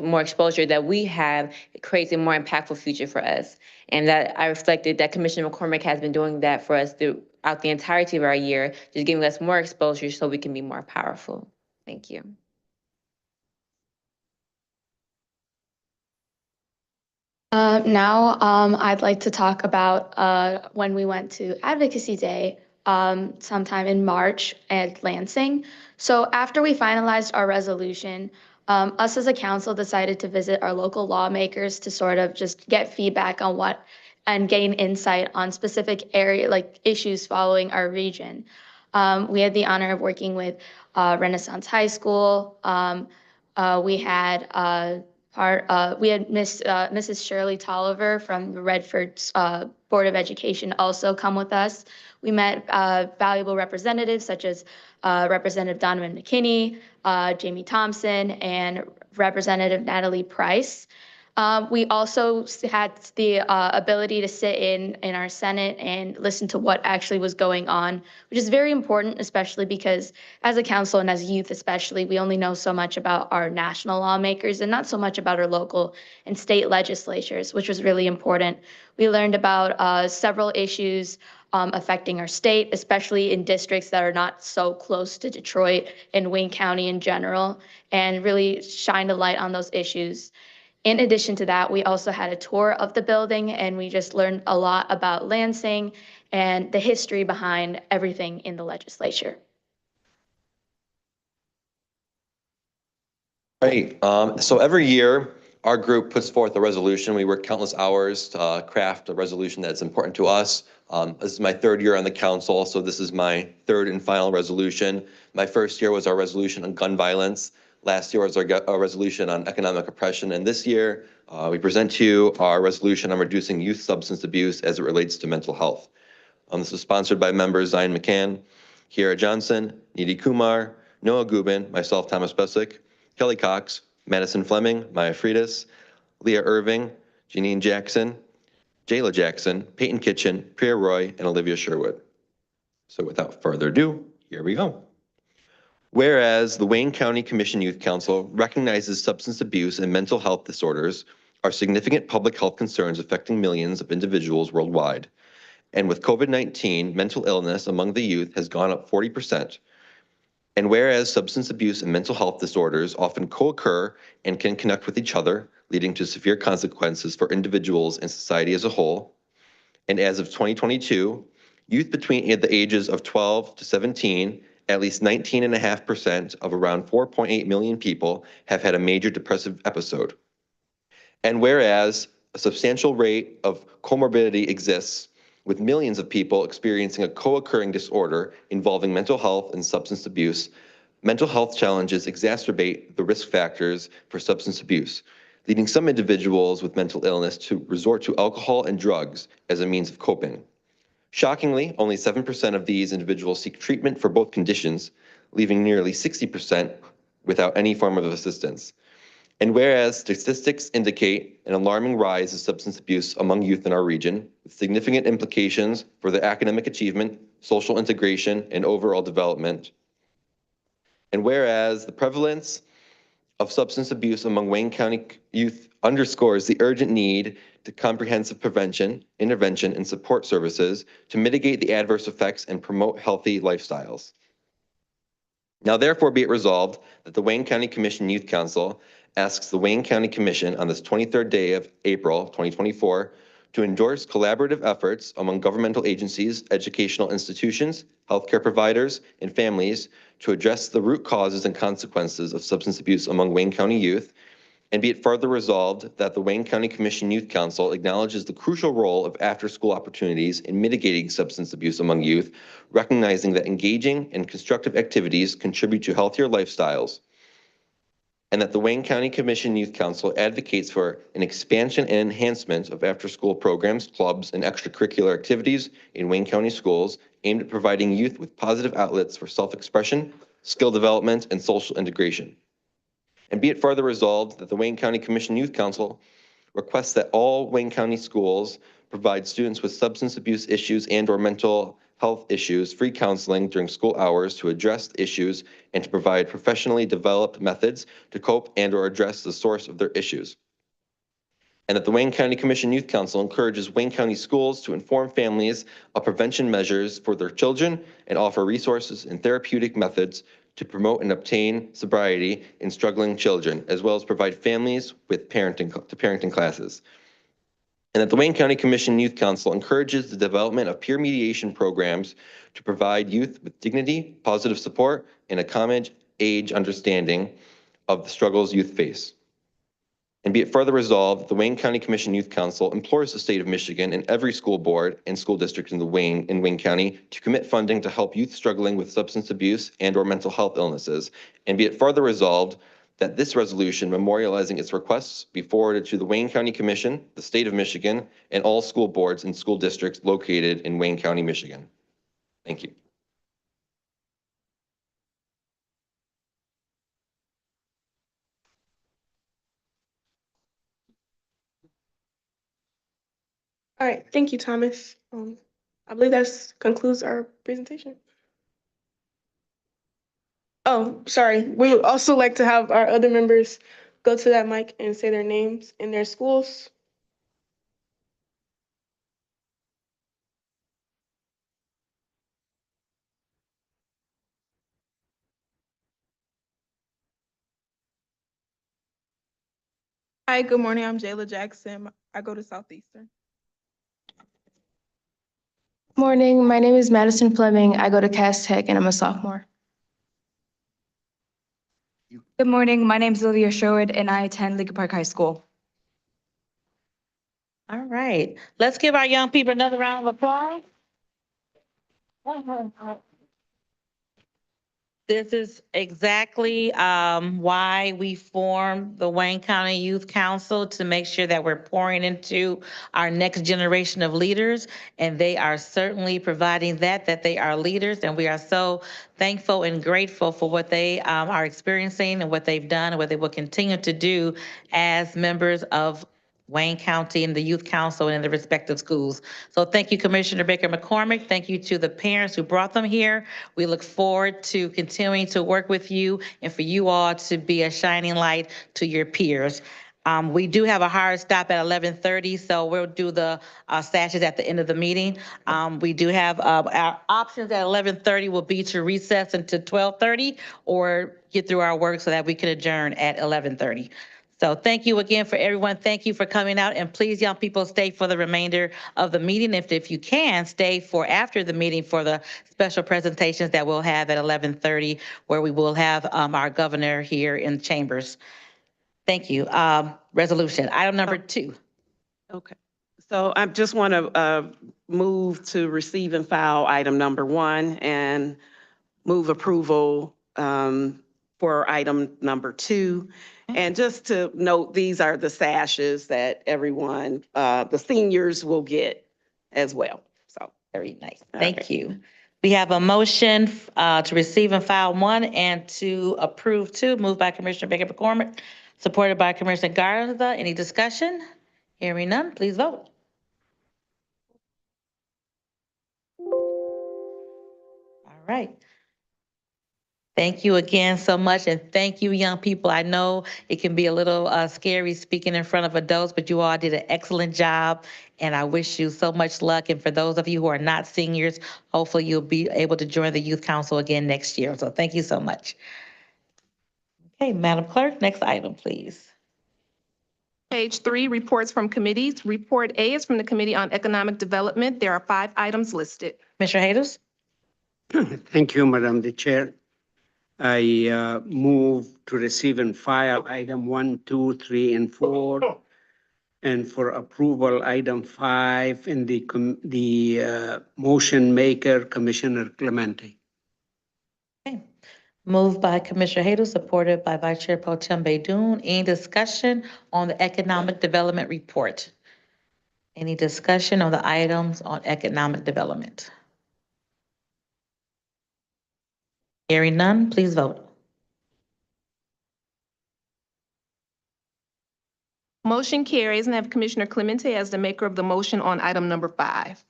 more exposure that we have, it creates a more impactful future for us. And that I reflected that Commissioner McCormick has been doing that for us throughout the entirety of our year, just giving us more exposure so we can be more powerful. Thank you. Now, I'd like to talk about when we went to Advocacy Day sometime in March at Lansing. So after we finalized our resolution, us as a council decided to visit our local lawmakers to sort of just get feedback on and gain insight on specific issues following our region. We had the honor of working with Renaissance High School. We had Mrs. Shirley Tolliver from the Redford Board of Education also come with us. We met valuable representatives such as Representative Donovan McKinney, Jamie Thompson, and Representative Natalie Price. We also had the ability to sit in our Senate and listen to what actually was going on, which is very important, especially because as a council and as youth especially, we only know so much about our national lawmakers and not so much about our local and state legislatures, which was really important. We learned about several issues affecting our state, especially in districts that are not so close to Detroit and Wayne County in general, and really shined a light on those issues. In addition to that, we also had a tour of the building and we just learned a lot about Lansing and the history behind everything in the legislature. Right. So every year, our group puts forth a resolution. We work countless hours to craft a resolution that's important to us. This is my third year on the council, so this is my third and final resolution. My first year was our resolution on gun violence. Last year was our resolution on economic oppression, and this year we present to you our resolution on reducing youth substance abuse as it relates to mental health. This was sponsored by members Zion McCann, Kiara Johnson, Nidhi Kumar, Noah Gubin, myself, Thomas Bessick, Kelly Cox, Madison Fleming, Maya Freitas, Leah Irving, Janine Jackson, Jayla Jackson, Peyton Kitchen, Priya Roy, and Olivia Sherwood. So without further ado, here we go. Whereas the Wayne County Commission Youth Council recognizes substance abuse and mental health disorders are significant public health concerns affecting millions of individuals worldwide. And with COVID-19, mental illness among the youth has gone up 40%. And whereas substance abuse and mental health disorders often co-occur and can connect with each other, leading to severe consequences for individuals and society as a whole. And as of 2022, youth between the ages of 12 to 17, at least 19.5% of around 4.8 million people have had a major depressive episode. And whereas a substantial rate of comorbidity exists, with millions of people experiencing a co-occurring disorder involving mental health and substance abuse, mental health challenges exacerbate the risk factors for substance abuse, leading some individuals with mental illness to resort to alcohol and drugs as a means of coping. Shockingly, only 7% of these individuals seek treatment for both conditions, leaving nearly 60% without any form of assistance. And whereas statistics indicate an alarming rise of substance abuse among youth in our region, with significant implications for their academic achievement, social integration, and overall development. And whereas the prevalence of substance abuse among Wayne County youth underscores the urgent need to comprehensive prevention, intervention, and support services to mitigate the adverse effects and promote healthy lifestyles. Now therefore be it resolved that the Wayne County Commission Youth Council asks the Wayne County Commission on this 23rd day of April 2024 to endorse collaborative efforts among governmental agencies, educational institutions, healthcare providers, and families to address the root causes and consequences of substance abuse among Wayne County youth. And be it further resolved that the Wayne County Commission Youth Council acknowledges the crucial role of after-school opportunities in mitigating substance abuse among youth, recognizing that engaging in constructive activities contribute to healthier lifestyles. And that the Wayne County Commission Youth Council advocates for an expansion and enhancement of after-school programs, clubs, and extracurricular activities in Wayne County schools aimed at providing youth with positive outlets for self-expression, skill development, and social integration. And be it further resolved that the Wayne County Commission Youth Council requests that all Wayne County schools provide students with substance abuse issues and/or mental health issues free counseling during school hours to address issues and to provide professionally developed methods to cope and/or address the source of their issues. And that the Wayne County Commission Youth Council encourages Wayne County schools to inform families of prevention measures for their children and offer resources and therapeutic methods to promote and obtain sobriety in struggling children, as well as provide families with parenting classes. And that the Wayne County Commission Youth Council encourages the development of peer mediation programs to provide youth with dignity, positive support, and a common age understanding of the struggles youth face. And be it further resolved that the Wayne County Commission Youth Council implores the state of Michigan and every school board and school district in Wayne County to commit funding to help youth struggling with substance abuse and/or mental health illnesses. And be it further resolved that this resolution memorializing its requests be forwarded to the Wayne County Commission, the state of Michigan, and all school boards and school districts located in Wayne County, Michigan. Thank you. All right, thank you, Thomas. I believe that concludes our presentation. Oh, sorry. We would also like to have our other members go to that mic and say their names and their schools. Hi, good morning. I'm Jayla Jackson. I go to Southeastern. Morning, my name is Madison Fleming. I go to Cass Tech and I'm a sophomore. Good morning. My name is Olivia Sherwood and I attend Lincoln Park High School. All right, let's give our young people another round of applause. This is exactly why we formed the Wayne County Youth Council, to make sure that we're pouring into our next generation of leaders. And they are certainly providing that they are leaders. And we are so thankful and grateful for what they are experiencing and what they've done and what they will continue to do as members of Wayne County and the Youth Council and in the respective schools. So thank you, Commissioner Baker McCormick. Thank you to the parents who brought them here. We look forward to continuing to work with you and for you all to be a shining light to your peers. We do have a hard stop at 11:30, so we'll do the sashes at the end of the meeting. We do have our options at 11:30 will be to recess until 12:30 or get through our work so that we can adjourn at 11:30. So thank you again for everyone. Thank you for coming out, and please, young people, stay for the remainder of the meeting. If you can, stay for after the meeting for the special presentations that we'll have at 11:30, where we will have our governor here in chambers. Thank you. Resolution, item number 2. Okay. So I just want to move to receive and file item number 1 and move approval for item number 2. And just to note, these are the sashes that everyone, the seniors will get as well. So very nice. Thank you. We have a motion to receive and file 1 and to approve 2, moved by Commissioner Baker McCormick, supported by Commissioner Garza. Any discussion? Hearing none, please vote. All right. Thank you again so much, and thank you, young people. I know it can be a little scary speaking in front of adults, but you all did an excellent job, and I wish you so much luck. And for those of you who are not seniors, hopefully you'll be able to join the Youth Council again next year. So thank you so much. Okay, Madam Clerk, next item, please. Page 3, reports from committees. Report A is from the Committee on Economic Development. There are 5 items listed. Commissioner Haydos? Thank you, Madam the Chair. I move to receive and file item 1, 2, 3, and 4. And for approval, item 5, in the motion maker, Commissioner Clemente. Okay. Moved by Commissioner Haydos, supported by Vice Chair Pro Tem Beydoun. Any discussion on the Economic Development Report? Any discussion on the items on economic development? Hearing none, please vote. Motion carries, and I have Commissioner Clemente as the maker of the motion on item number 5.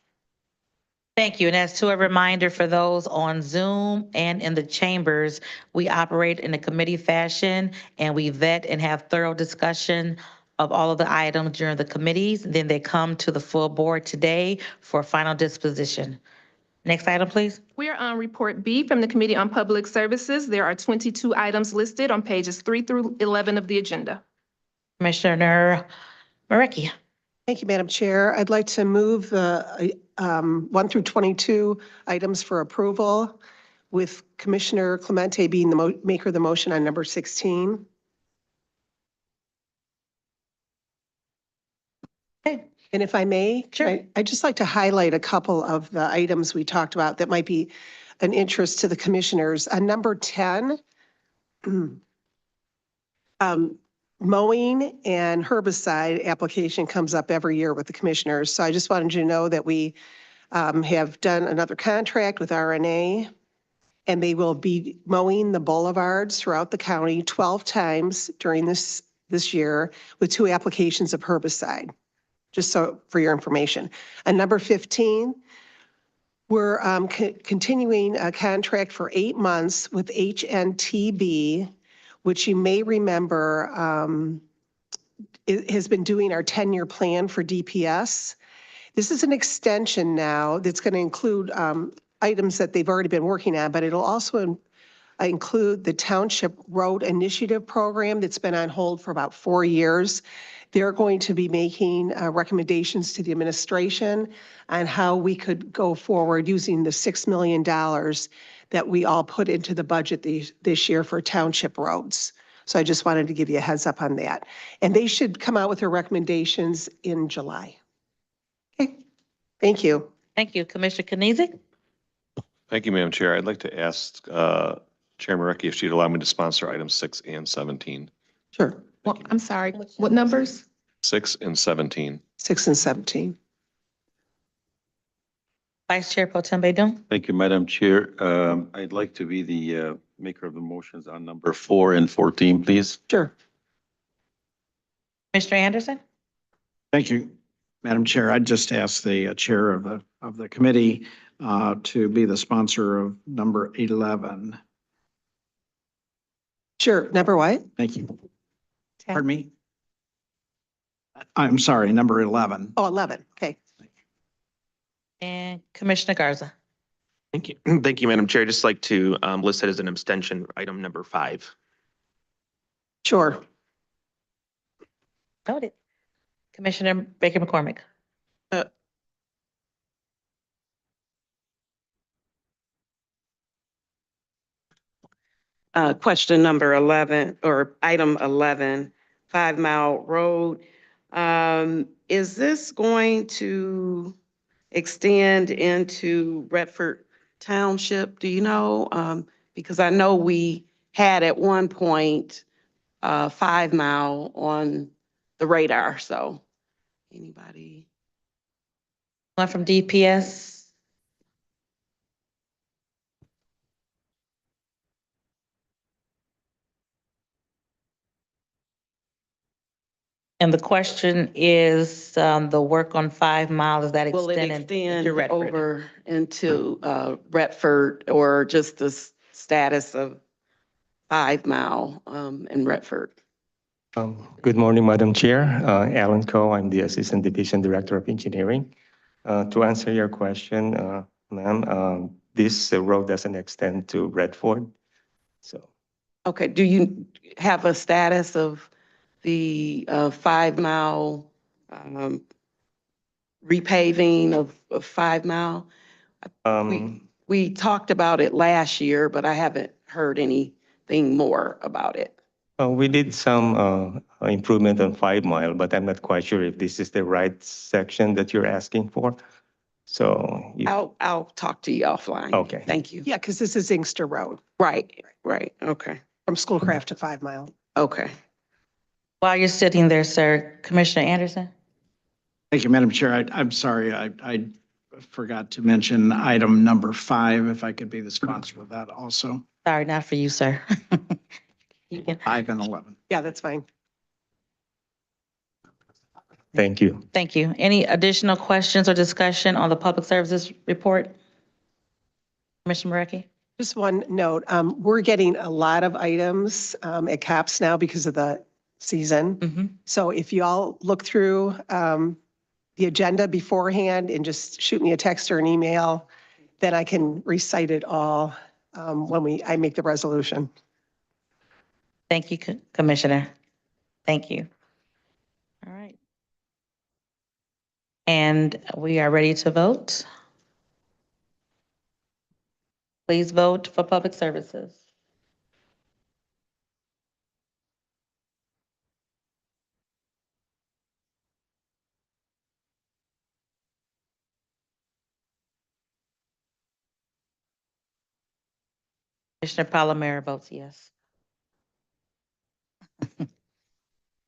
Thank you. And as to a reminder for those on Zoom and in the chambers, we operate in a committee fashion and we vet and have thorough discussion of all of the items during the committees. Then they come to the full board today for final disposition. Next item, please. We are on report B from the Committee on Public Services. There are 22 items listed on pages 3 through 11 of the agenda. Commissioner Marecki. Thank you, Madam Chair. I'd like to move the 1 through 22 items for approval, with Commissioner Clemente being the maker of the motion on number 16. Okay. And if I may, sure. I'd just like to highlight a couple of the items we talked about that might be an interest to the commissioners. On number 10, mowing and herbicide application comes up every year with the commissioners. So I just wanted you to know that we have done another contract with RNA, and they will be mowing the boulevards throughout the county 12 times during this year with 2 applications of herbicide. just so for your information. And number 15, we're continuing a contract for 8 months with HNTB, which you may remember has been doing our 10-year plan for DPS. This is an extension now that's going to include items that they've already been working on, but it'll also include the Township Road Initiative Program that's been on hold for about 4 years. They're going to be making recommendations to the administration on how we could go forward using the $6 million that we all put into the budget this year for township roads. So I just wanted to give you a heads up on that. And they should come out with their recommendations in July. Okay, thank you. Thank you. Commissioner Knizik? Thank you, Madam Chair. I'd like to ask Chair Marecki if she'd allow me to sponsor items 6 and 17. Sure. Well, I'm sorry, what numbers? 6 and 17. 6 and 17. Vice Chair Pro Tem Baydun? Thank you, Madam Chair. I'd like to be the maker of the motions on number 4 and 14, please. Sure. Commissioner Anderson? Thank you, Madam Chair. I'd just ask the chair of the committee to be the sponsor of number 11. Sure. Number what? Thank you. Pardon me? I'm sorry, number 11. Oh, 11. Okay. And Commissioner Garza? Thank you. Thank you, Madam Chair. I'd just like to list it as an abstention, item number 5. Sure. Noted. Commissioner Baker McCormick? Question number 11, or item 11, 5 Mile Road. Is this going to extend into Redford Township? Do you know? Because I know we had at one point 5 Mile on the radar, so anybody? One from DPS? And the question is, the work on 5 Mile, is that Will it extended extend to Redford? over into Redford, or just the status of 5 Mile in Redford? Good morning, Madam Chair. Alan Coe, I'm the Assistant Division Director of Engineering. To answer your question, ma'am, this road doesn't extend to Redford. So. Okay, do you have a status of the 5 Mile repaving of 5 Mile? We talked about it last year, but I haven't heard anything more about it. We did some improvement on 5 Mile, but I'm not quite sure if this is the right section that you're asking for. So I'll talk to you offline. Okay. Thank you. Yeah, because this is Inkster Road. Right. Okay. From Schoolcraft to 5 Mile. Okay. While you're sitting there, sir, Commissioner Anderson? Thank you, Madam Chair. I'm sorry, I forgot to mention item number 5, if I could be the sponsor of that also. Sorry, not for you, sir. You can. 5 and 11. Yeah, that's fine. Thank you. Thank you. Any additional questions or discussion on the public services report? Commissioner Marecki? Just one note, we're getting a lot of items at COPS now because of the season. So if you all look through the agenda beforehand and just shoot me a text or an email, then I can recite it all when I make the resolution. Thank you, Commissioner. Thank you. All right. And we are ready to vote. Please vote for public services. Commissioner Palomero votes yes.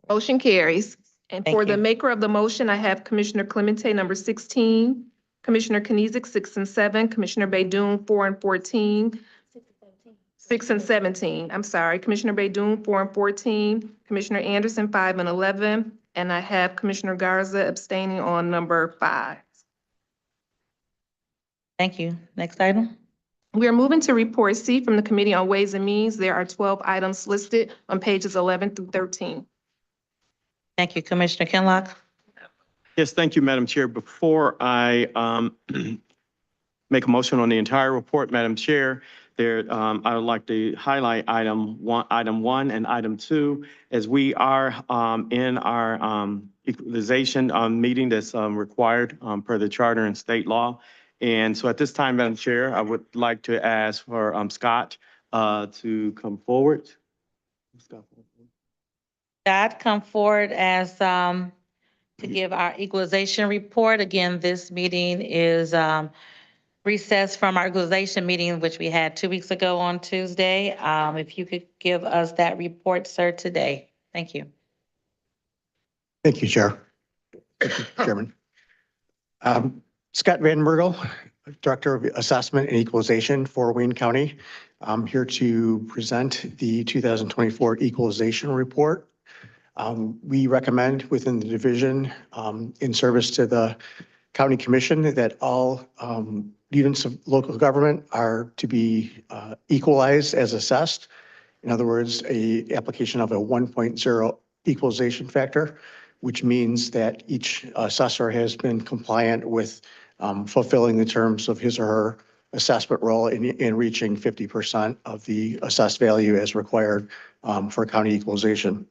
Motion carries. And Thank for the you. maker of the motion, I have Commissioner Clemente, number 16, Commissioner Knizik, 6 and 7, Commissioner Baydun, 4 and 14, 6 and 17, I'm sorry, Commissioner Baydun, 4 and 14, Commissioner Anderson, 5 and 11, And I have Commissioner Garza abstaining on number 5. Thank you. Next item. We are moving to Report C from the Committee on Ways and Means. There are 12 items listed on pages 11 through 13. Thank you, Commissioner Kinlock. Yes, thank you, Madam Chair. Before I make a motion on the entire report, Madam Chair, I would like to highlight item 1 and item 2, as we are in our equalization meeting that's required per the charter and state law. And so at this time, Madam Chair, I would like to ask for Scott to come forward. Scott, come forward as to give our equalization report. Again, this meeting is recessed from our equalization meeting, which we had 2 weeks ago on Tuesday. If you could give us that report, sir, today. Thank you. Thank you, Chair. Chairman. Scott Vandenbergel, Director of Assessment and Equalization for Wayne County. I'm here to present the 2024 Equalization Report. We recommend within the division, in service to the County Commission, that all units of local government are to be equalized as assessed. In other words, a application of a 1.0 equalization factor, which means that each assessor has been compliant with fulfilling the terms of his or her assessment role in reaching 50% of the assessed value as required for county equalization.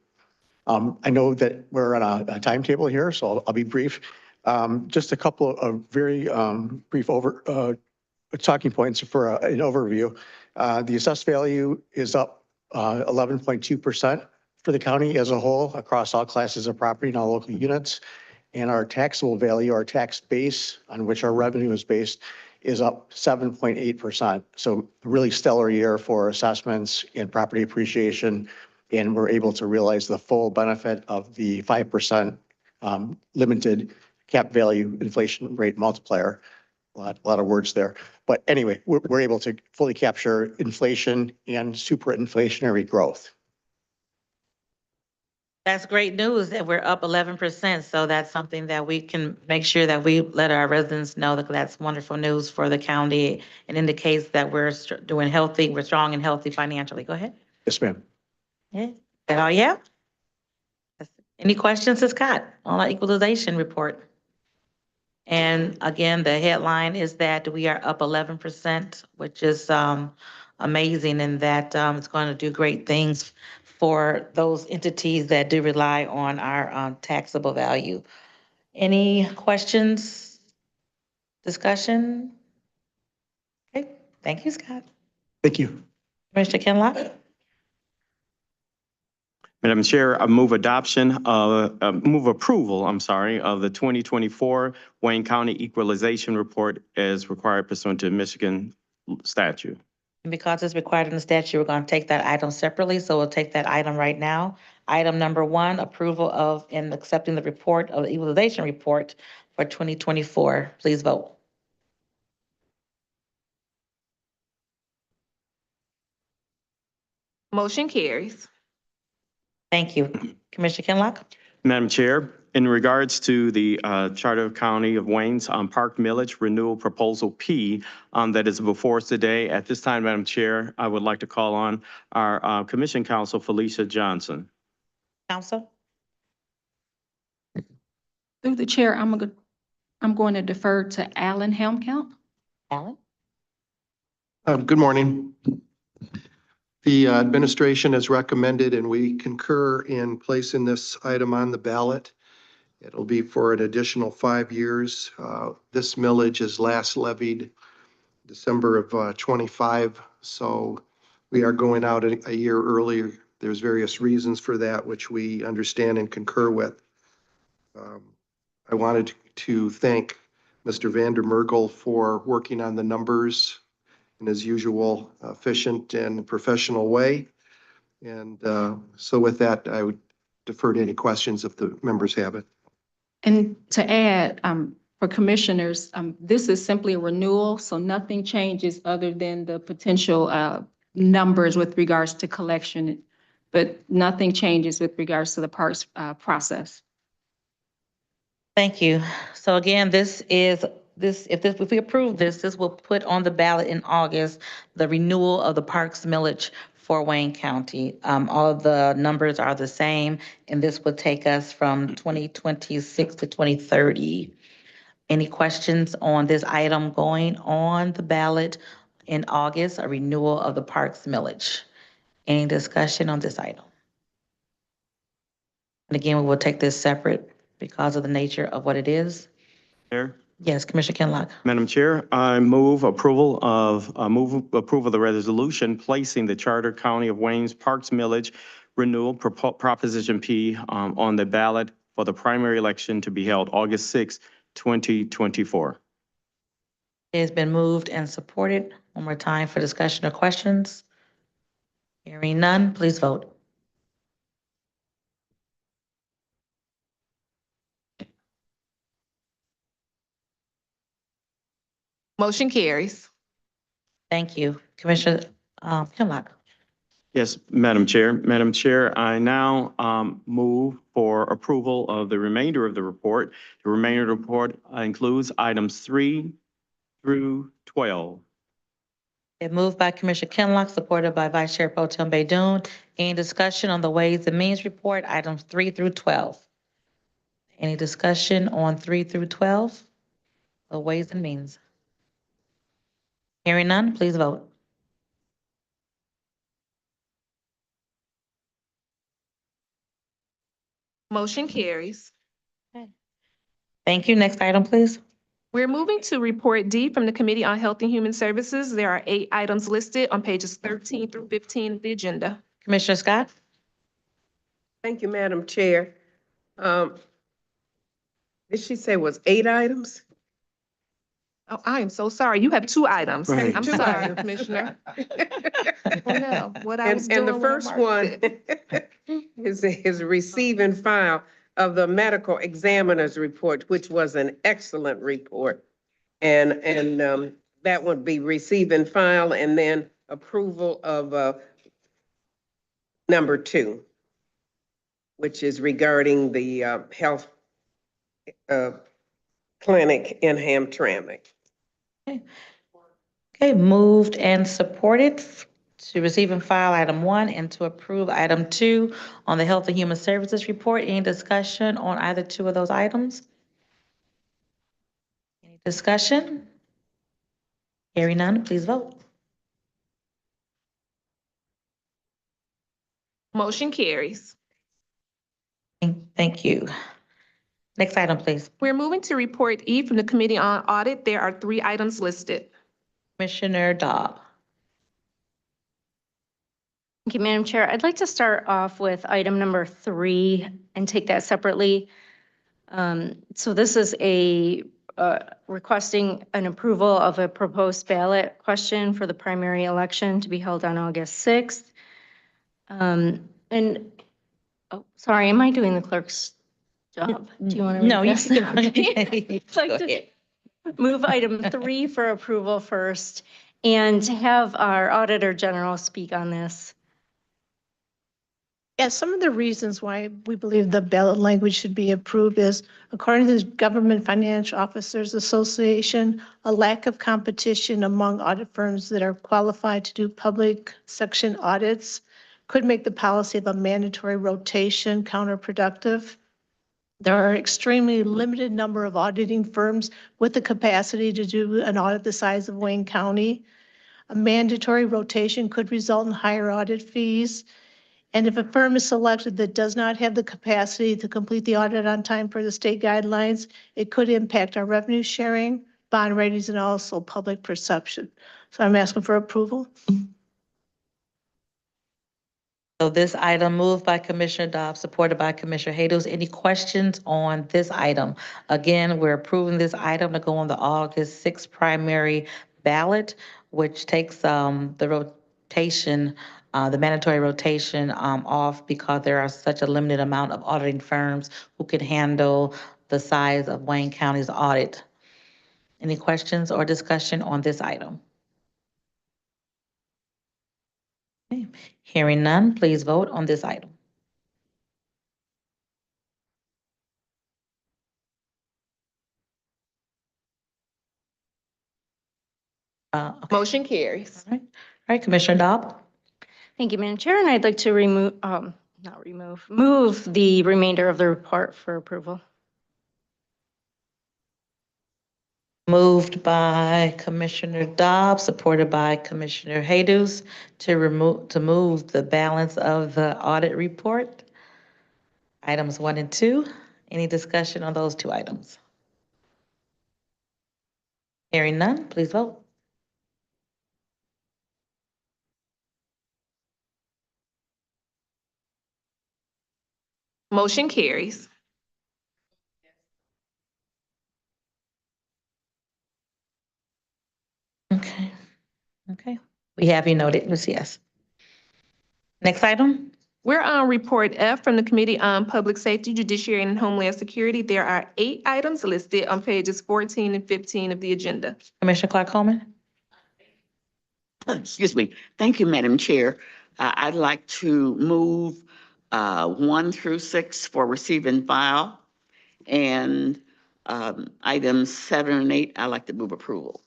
I know that we're on a timetable here, so I'll be brief. Just a couple of very brief talking points for an overview. The assessed value is up 11.2% for the county as a whole across all classes of property and all local units. And our taxable value, our tax base on which our revenue is based, is up 7.8%. So really stellar year for assessments and property appreciation. And we're able to realize the full benefit of the 5% limited cap value inflation rate multiplier. A lot of words there. But anyway, we're able to fully capture inflation and super inflationary growth. That's great news that we're up 11%. So that's something that we can make sure that we let our residents know that that's wonderful news for the county and indicates that we're doing healthy, we're strong and healthy financially. Go ahead. Yes, ma'am. Yeah. Is that all you have? Any questions to Scott on our equalization report? And again, the headline is that we are up 11%, which is amazing, and that it's going to do great things for those entities that do rely on our taxable value. Any questions, discussion? Okay, thank you, Scott. Thank you. Commissioner Kinlock? Madam Chair, I move approval, of the 2024 Wayne County Equalization Report as required pursuant to Michigan statute. And because it's required in the statute, we're going to take that item separately, so we'll take that item right now. Item number 1, approval of and accepting the report of the equalization report for 2024. Please vote. Motion carries. Thank you. Commissioner Kinlock? Madam Chair, in regards to the Charter of County of Wayne's Park Millage Renewal Proposal P that is before us today, at this time, Madam Chair, I would like to call on our Commission Counsel, Felicia Johnson. Counsel? Through the chair, I'm going to defer to Alan Helmkamp. Alan? Good morning. The administration has recommended, and we concur in placing this item on the ballot. It'll be for an additional 5 years. This millage is last levied December of 25, so we are going out a year earlier. There's various reasons for that, which we understand and concur with. I wanted to thank Mr. Vandenbergel for working on the numbers in his usual efficient and professional way. And so with that, I would defer to any questions if the members have it. And to add, for commissioners, this is simply a renewal, so nothing changes other than the potential numbers with regards to collection, but nothing changes with regards to the parks process. Thank you. So again, if we approve this, this will put on the ballot in August, the renewal of the Parks millage for Wayne County. All of the numbers are the same, and this would take us from 2026 to 2030. Any questions on this item going on the ballot in August, a renewal of the Parks millage? Any discussion on this item? And again, we will take this separate because of the nature of what it is. Chair. Yes, Commissioner Kinlock. Madam Chair, I move approval of the resolution placing the Charter County of Wayne's Parks millage renewal Proposition P on the ballot for the primary election to be held August 6, 2024. It has been moved and supported. One more time for discussion or questions. Hearing none, please vote. Motion carries. Thank you. Commissioner Kinlock. Yes, Madam Chair. Madam Chair, I now move for approval of the remainder of the report. The remainder of the report includes items 3 through 12. It moved by Commissioner Kinlock, supported by Vice Chair Pro Tem Baydoun. Any discussion on the Ways and Means Report, items 3 through 12? Any discussion on 3 through 12? The Ways and Means. Hearing none, please vote. Motion carries. Thank you. Next item, please. We're moving to Report D from the Committee on Health and Human Services. There are 8 items listed on pages 13 through 15 of the agenda. Commissioner Scott. Thank you, Madam Chair. Did she say was 8 items? Oh, I am so sorry. You have 2 items. Right. I'm 2 sorry, items. Commissioner. Oh, no. What I was And doing the when I first marked one it. is receive and file of the medical examiner's report, which was an excellent report. And that would be receive and file, and then approval of number 2, which is regarding the health clinic in Hamtramck. Okay, moved and supported to receive and file item 1 and to approve item 2 on the Health and Human Services report. Any discussion on either 2 of those items? Any discussion? Hearing none, please vote. Motion carries. Thank you. Next item, please. We're moving to Report E from the Committee on Audit. There are 3 items listed. Commissioner Dobb. Thank you, Madam Chair. I'd like to start off with item number 3 and take that separately. So this is a requesting an approval of a proposed ballot question for the primary election to be held on August 6th. Oh, sorry, am I doing the clerk's job? Do you want to? No, you can. can. I'd like to move item 3 for approval first and to have our Auditor General speak on this. Yeah, some of the reasons why we believe the ballot language should be approved is, according to the Government Financial Officers Association, a lack of competition among audit firms that are qualified to do public section audits could make the policy of a mandatory rotation counterproductive. There are extremely limited number of auditing firms with the capacity to do an audit the size of Wayne County. A mandatory rotation could result in higher audit fees. And if a firm is selected that does not have the capacity to complete the audit on time per the state guidelines, it could impact our revenue sharing, bond ratings, and also public perception. So I'm asking for approval. So this item moved by Commissioner Dobbs, supported by Commissioner Hados. Any questions on this item? Again, we're approving this item to go on the August 6th primary ballot, which takes the rotation, the mandatory rotation off because there are such a limited amount of auditing firms who can handle the size of Wayne County's audit. Any questions or discussion on this item? Okay. Hearing none, please vote on this item. Okay. Motion carries. All right, Commissioner Dobb. Thank you, Madam Chair, and I'd like to move the remainder of the report for approval. Moved by Commissioner Dobb, supported by Commissioner Jesus to move the balance of the audit report. Items 1 and 2. Any discussion on those two items? Hearing none, please vote. Motion carries. Okay. Okay. We have you noted, yes. Next item. We're on Report F from the Committee on Public Safety, Judiciary, and Homeland Security. There are 8 items listed on pages 14 and 15 of the agenda. Commissioner Clark Coleman. Excuse me. Thank you, Madam Chair. I'd like to move 1 through 6 for receive and file. And items 7 and 8, I'd like to move approval.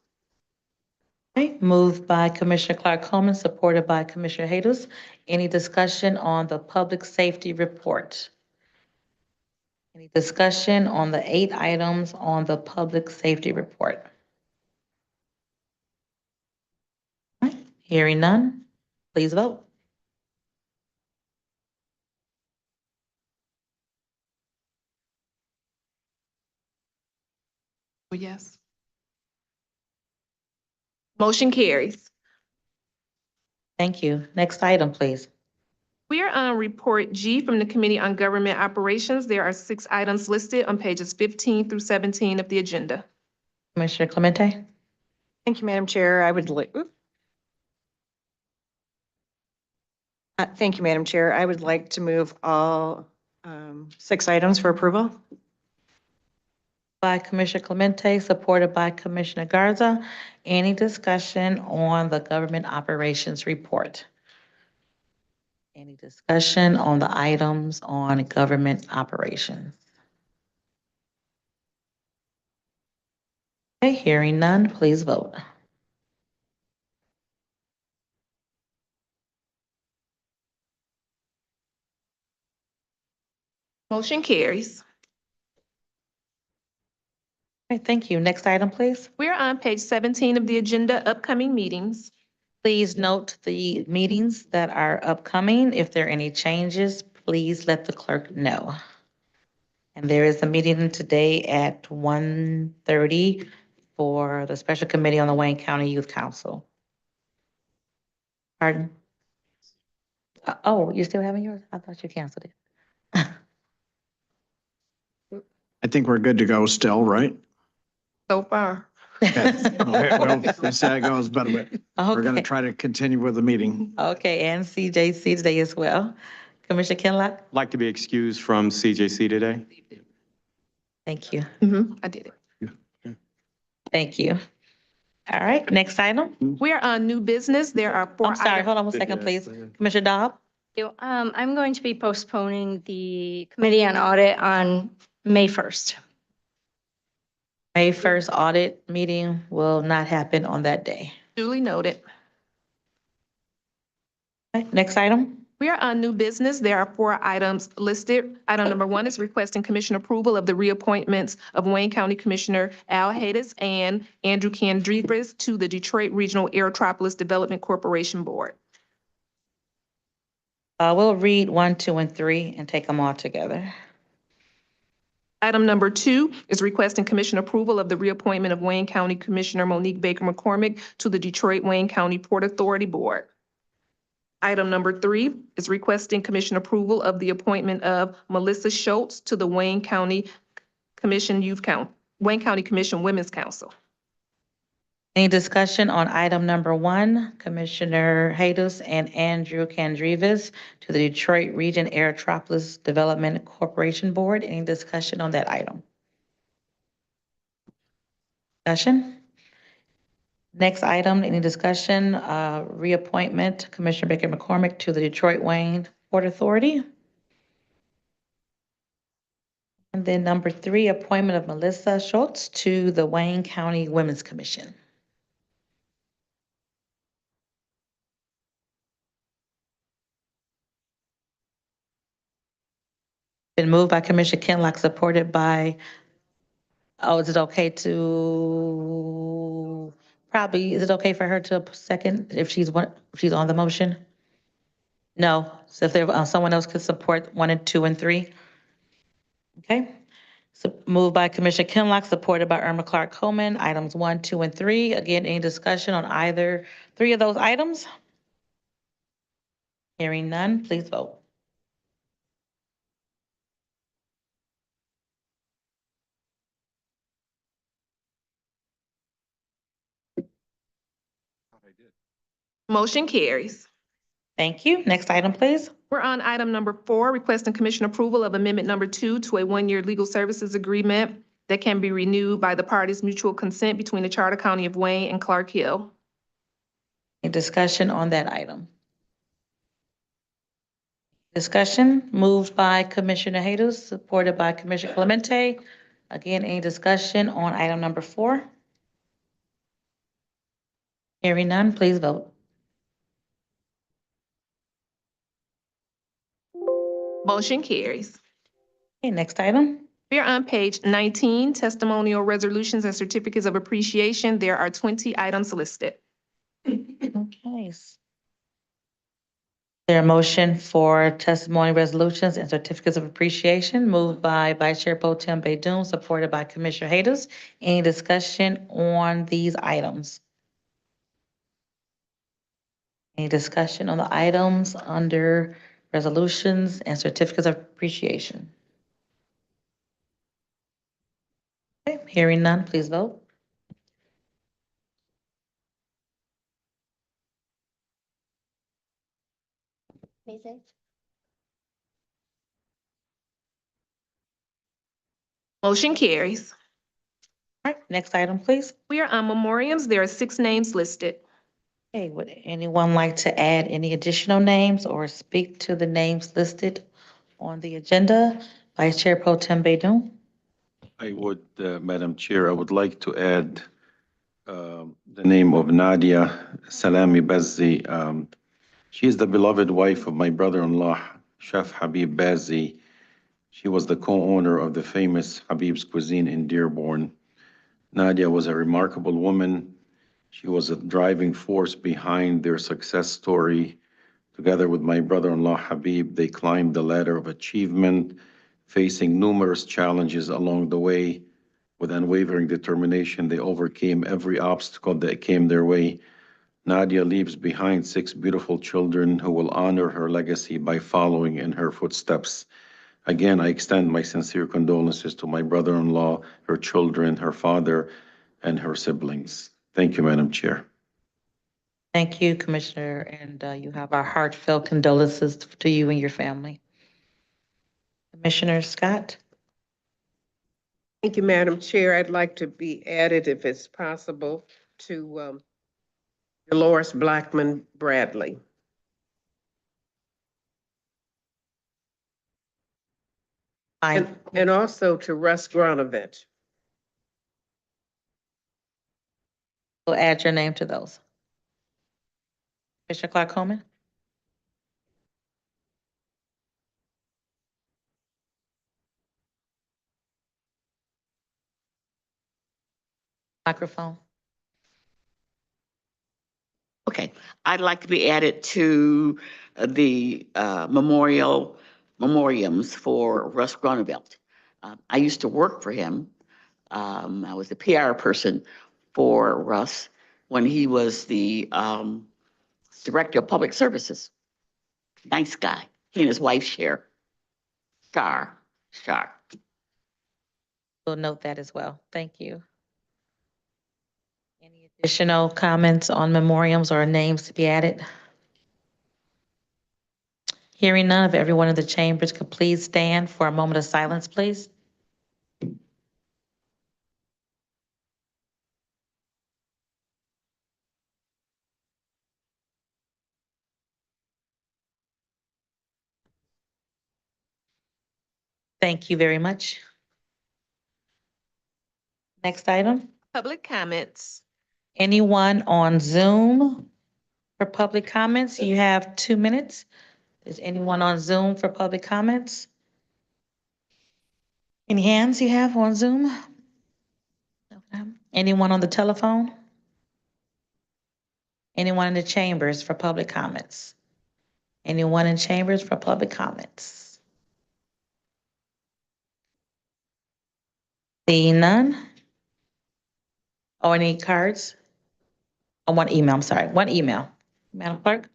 Okay, moved by Commissioner Clark Coleman, supported by Commissioner Jesus. Any discussion on the public safety report? Any discussion on the 8 items on the public safety report? All right, hearing none, please vote. Yes. Motion carries. Thank you. Next item, please. We are on Report G from the Committee on Government Operations. There are 6 items listed on pages 15 through 17 of the agenda. Commissioner Clemente. Thank you, Madam Chair. Thank you, Madam Chair. I would like to move all 6 items for approval. By Commissioner Clemente, supported by Commissioner Garza. Any discussion on the government operations report? Any discussion on the items on government operations? Okay, hearing none, please vote. Motion carries. Okay, thank you. Next item, please. We're on page 17 of the agenda, upcoming meetings. Please note the meetings that are upcoming. If there are any changes, please let the clerk know. And there is a meeting today at 1:30 for the Special Committee on the Wayne County Youth Council. Pardon? Oh, you're still having yours? I thought you canceled it. I think we're good to go still, right? So far. Well, we'll see how it goes, but we're going to Okay. try to continue with the meeting. Okay, and CJC today as well. Commissioner Kinlock, Like to be excused from CJC today. thank you. I did it. Thank you. All right, next item. We are on new business. There are 4 I'm sorry, items. hold on one second, please. Commissioner Dobb. I'm going to be postponing the Committee on Audit on May 1st. May 1st audit meeting will not happen on that day. Duly noted. Okay, next item. We are on new business. There are 4 items listed. Item number 1 is requesting commission approval of the reappointments of Wayne County Commissioner Al Haydes and Andrew Candrivas to the Detroit Regional Aerotropolis Development Corporation Board. We'll read 1, 2, and 3 and take them all together. Item number 2 is requesting commission approval of the reappointment of Wayne County Commissioner Monique Baker McCormick to the Detroit Wayne County Port Authority Board. Item number 3 is requesting commission approval of the appointment of Melissa Schultz to the Wayne County Commission Wayne County Commission Women's Council. Any discussion on item number 1, Commissioner Jesus and Andrew Candrivas to the Detroit Region Aerotropolis Development Corporation Board? Any discussion on that item? Discussion? Next item, any discussion? Reappointment, Commissioner Baker McCormick to the Detroit Wayne Port Authority. And then number 3, appointment of Melissa Schultz to the Wayne County Women's Commission. Been moved by Commissioner Kinlock, supported by, oh, is it okay to, probably, is it okay for her to second if she's on the motion? No, so if there, someone else could support 1 and 2 and 3? Okay. So moved by Commissioner Kinlock, supported by Irma Clark Coleman, items 1, 2, and 3. Again, any discussion on either 3 of those items? Hearing none, please vote. Motion carries. Thank you. Next item, please. We're on item number 4, requesting commission approval of amendment number 2 to a 1-year legal services agreement that can be renewed by the parties' mutual consent between the Charter County of Wayne and Clark Hill. Any discussion on that item? Discussion moved by Commissioner Haydos, supported by Commissioner Clemente. Again, any discussion on item number 4? Hearing none, please vote. Motion carries. Okay, next item. We are on page 19, testimonial resolutions and certificates of appreciation. There are 20 items listed. Okay. Is there a motion for testimony resolutions and certificates of appreciation? Moved by Vice Chair Pro Tem Baydoun, supported by Commissioner Haydos. Any discussion on these items? Any discussion on the items under resolutions and certificates of appreciation? Okay, hearing none, please vote. Motion carries. All right, next item, please. We are on memoriams. There are 6 names listed. Okay, would anyone like to add any additional names or speak to the names listed on the agenda? Vice Chair Pro Tem Baydoun. I would, Madam Chair, I would like to add the name of Nadia Salami Bazzi. She is the beloved wife of my brother-in-law, Chef Habib Bazzi. She was the co-owner of the famous Habib's Cuisine in Dearborn. Nadia was a remarkable woman. She was a driving force behind their success story. Together with my brother-in-law, Habib, they climbed the ladder of achievement, facing numerous challenges along the way. With unwavering determination, they overcame every obstacle that came their way. Nadia leaves behind 6 beautiful children who will honor her legacy by following in her footsteps. Again, I extend my sincere condolences to my brother-in-law, her children, her father, and her siblings. Thank you, Madam Chair. Thank you, Commissioner, and you have our heartfelt condolences to you and your family. Commissioner Scott? Thank you, Madam Chair. I'd like to be added, if it's possible, to Dolores Blackman Bradley. And also to Russ Gronovich. We'll add your name to those. Commissioner Clark Coleman? Microphone. Okay, I'd like to be added to the memoriams for Russ Gronevelt. I used to work for him. I was the PR person for Russ when he was the Director of Public Services. Nice guy. He and his wife share. Char. We'll note that as well. Thank you. Any additional comments on memoriams or names to be added? Hearing none, if everyone in the chambers could please stand for a moment of silence, please. Thank you very much. Next item. Public comments. Anyone on Zoom for public comments? You have 2 minutes. Is anyone on Zoom for public comments? Any hands you have on Zoom? Anyone on the telephone? Anyone in the chambers for public comments? Anyone in chambers for public comments? Seeing none? Or any cards? Oh, one email, I'm sorry, one email. Madam Clerk?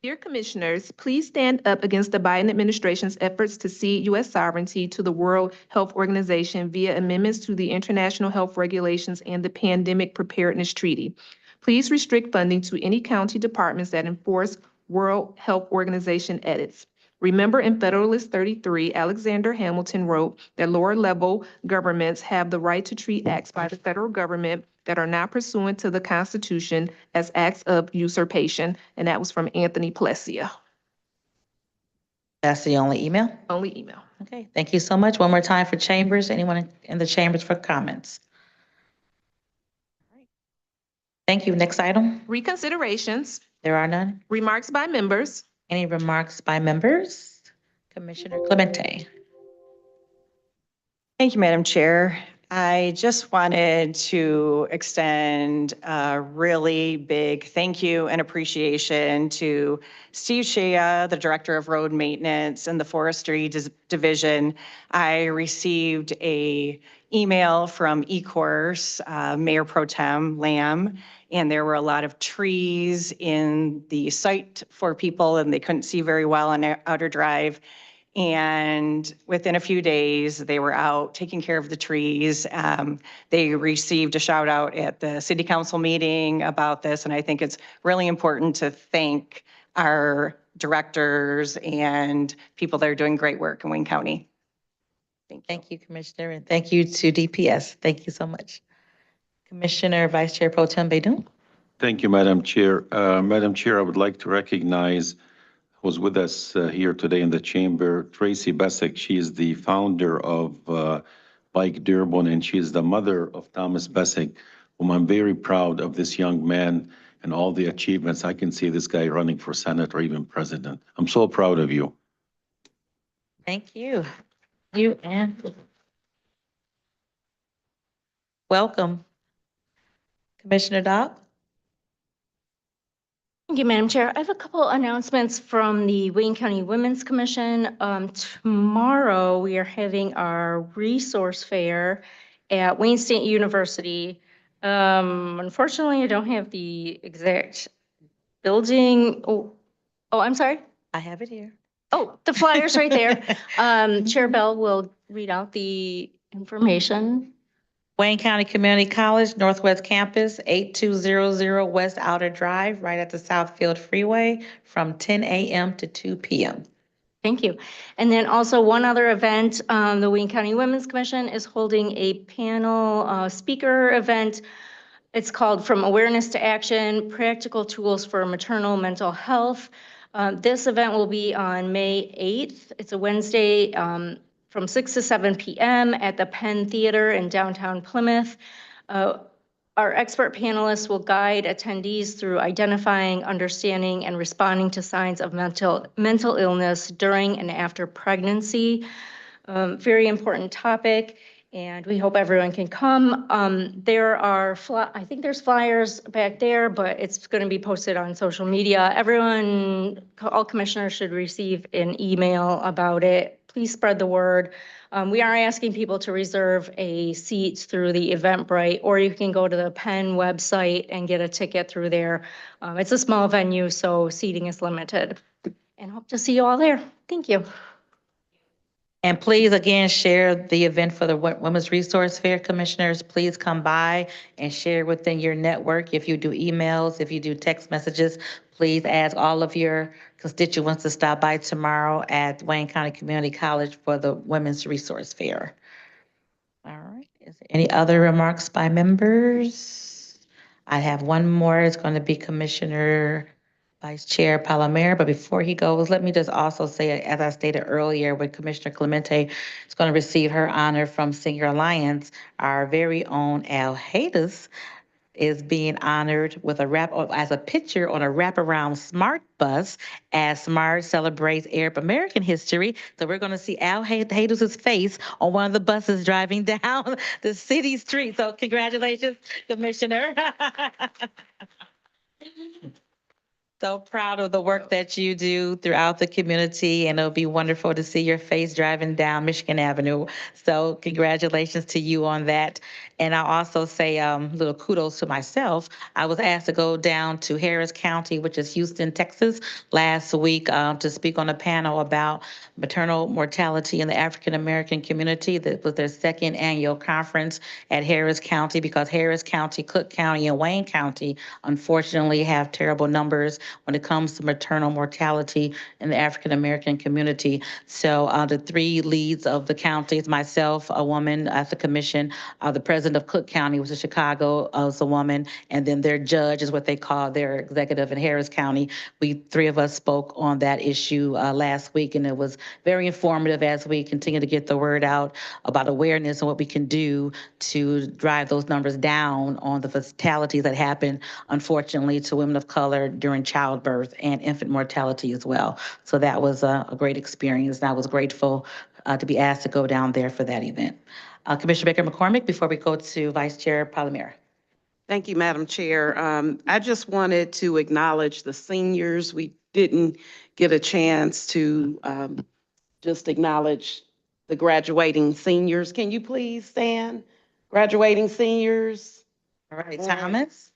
Dear Commissioners, please stand up against the Biden administration's efforts to cede U.S. sovereignty to the World Health Organization via amendments to the International Health Regulations and the Pandemic Preparedness Treaty. Please restrict funding to any county departments that enforce World Health Organization edits. Remember, in Federalist 33, Alexander Hamilton wrote that lower level governments have the right to treat acts by the federal government that are not pursuant to the Constitution as acts of usurpation. And that was from Anthony Plessia. That's the only email? Only email. Okay, thank you so much. One more time for chambers. Anyone in the chambers for comments? Thank you. Next item. Reconsiderations. There are none. Remarks by members. Any remarks by members? Commissioner Clemente. Thank you, Madam Chair. I just wanted to extend a really big thank you and appreciation to Steve Shea, the Director of Road Maintenance and the Forestry Division. I received an email from eCourse, Mayor Pro Tem Lamb, and there were a lot of trees in the site for people and they couldn't see very well on Outer Drive. And within a few days, they were out taking care of the trees. They received a shout out at the city council meeting about this. And I think it's really important to thank our directors and people that are doing great work in Wayne County. Thank you, Commissioner, and thank you to DPS. Thank you so much. Commissioner Vice Chair Pro Tem Baydun. Thank you, Madam Chair. Madam Chair, I would like to recognize who's with us here today in the chamber, Tracy Bessick. She is the founder of Bike Dearborn, and she is the mother of Thomas Bessick, whom I'm very proud of this young man and all the achievements. I can see this guy running for Senate or even president. I'm so proud of you. Thank you. You and welcome. Commissioner Dobb. Thank you, Madam Chair. I have a couple announcements from the Wayne County Women's Commission. Tomorrow, we are having our resource fair at Wayne State University. Unfortunately, I don't have the exact building. Oh, I'm sorry. I have it here. Oh, the flyer's right there. Chair Bell will read out the information. Wayne County Community College, Northwest Campus, 8200 West Outer Drive, right at the Southfield Freeway, from 10 a.m. to 2 p.m. Thank you. And then also one other event, the Wayne County Women's Commission is holding a panel speaker event. It's called From Awareness to Action, Practical Tools for Maternal Mental Health. This event will be on May 8th. It's a Wednesday from 6 to 7 p.m. at the Penn Theater in downtown Plymouth. Our expert panelists will guide attendees through identifying, understanding, and responding to signs of mental illness during and after pregnancy. Very important topic, and we hope everyone can come. There are, I think there's flyers back there, but it's going to be posted on social media. Everyone, all commissioners should receive an email about it. Please spread the word. We are asking people to reserve a seat through the Eventbrite, or you can go to the Penn website and get a ticket through there. It's a small venue, so seating is limited. And hope to see you all there. Thank you. And please, again, share the event for the Women's Resource Fair. Commissioners, please come by and share within your network. If you do emails, if you do text messages, please ask all of your constituents to stop by tomorrow at Wayne County Community College for the Women's Resource Fair. All right. Is there any other remarks by members? I have one more. It's going to be Commissioner Vice Chair Palomero, but before he goes, let me just also say, as I stated earlier, with Commissioner Clemente is going to receive her honor from Senior Alliance, our very own Al Hayes is being honored with as a picture on a wraparound smart bus as SMART celebrates Arab American history. So we're going to see Al Haydus' face on one of the buses driving down the city street. So congratulations, Commissioner. So proud of the work that you do throughout the community, and it'll be wonderful to see your face driving down Michigan Avenue. So congratulations to you on that. And I'll also say little kudos to myself. I was asked to go down to Harris County, which is Houston, Texas, last week to speak on a panel about maternal mortality in the African American community. That was their second annual conference at Harris County, because Harris County, Cook County, and Wayne County unfortunately have terrible numbers when it comes to maternal mortality in the African American community. So the three leads of the counties, myself, a woman at the commission, the president of Cook County was in Chicago, was a woman, and then their judge is what they call their executive in Harris County. We three of us spoke on that issue last week, and it was very informative as we continue to get the word out about awareness and what we can do to drive those numbers down on the fatalities that happen, unfortunately, to women of color during childbirth and infant mortality as well. So that was a great experience, and I was grateful to be asked to go down there for that event. Commissioner Baker McCormick, before we go to Vice Chair Palomera. Thank you, Madam Chair. I just wanted to acknowledge the seniors. We didn't get a chance to just acknowledge the graduating seniors. Can you please stand? Graduating seniors. All right, Thomas.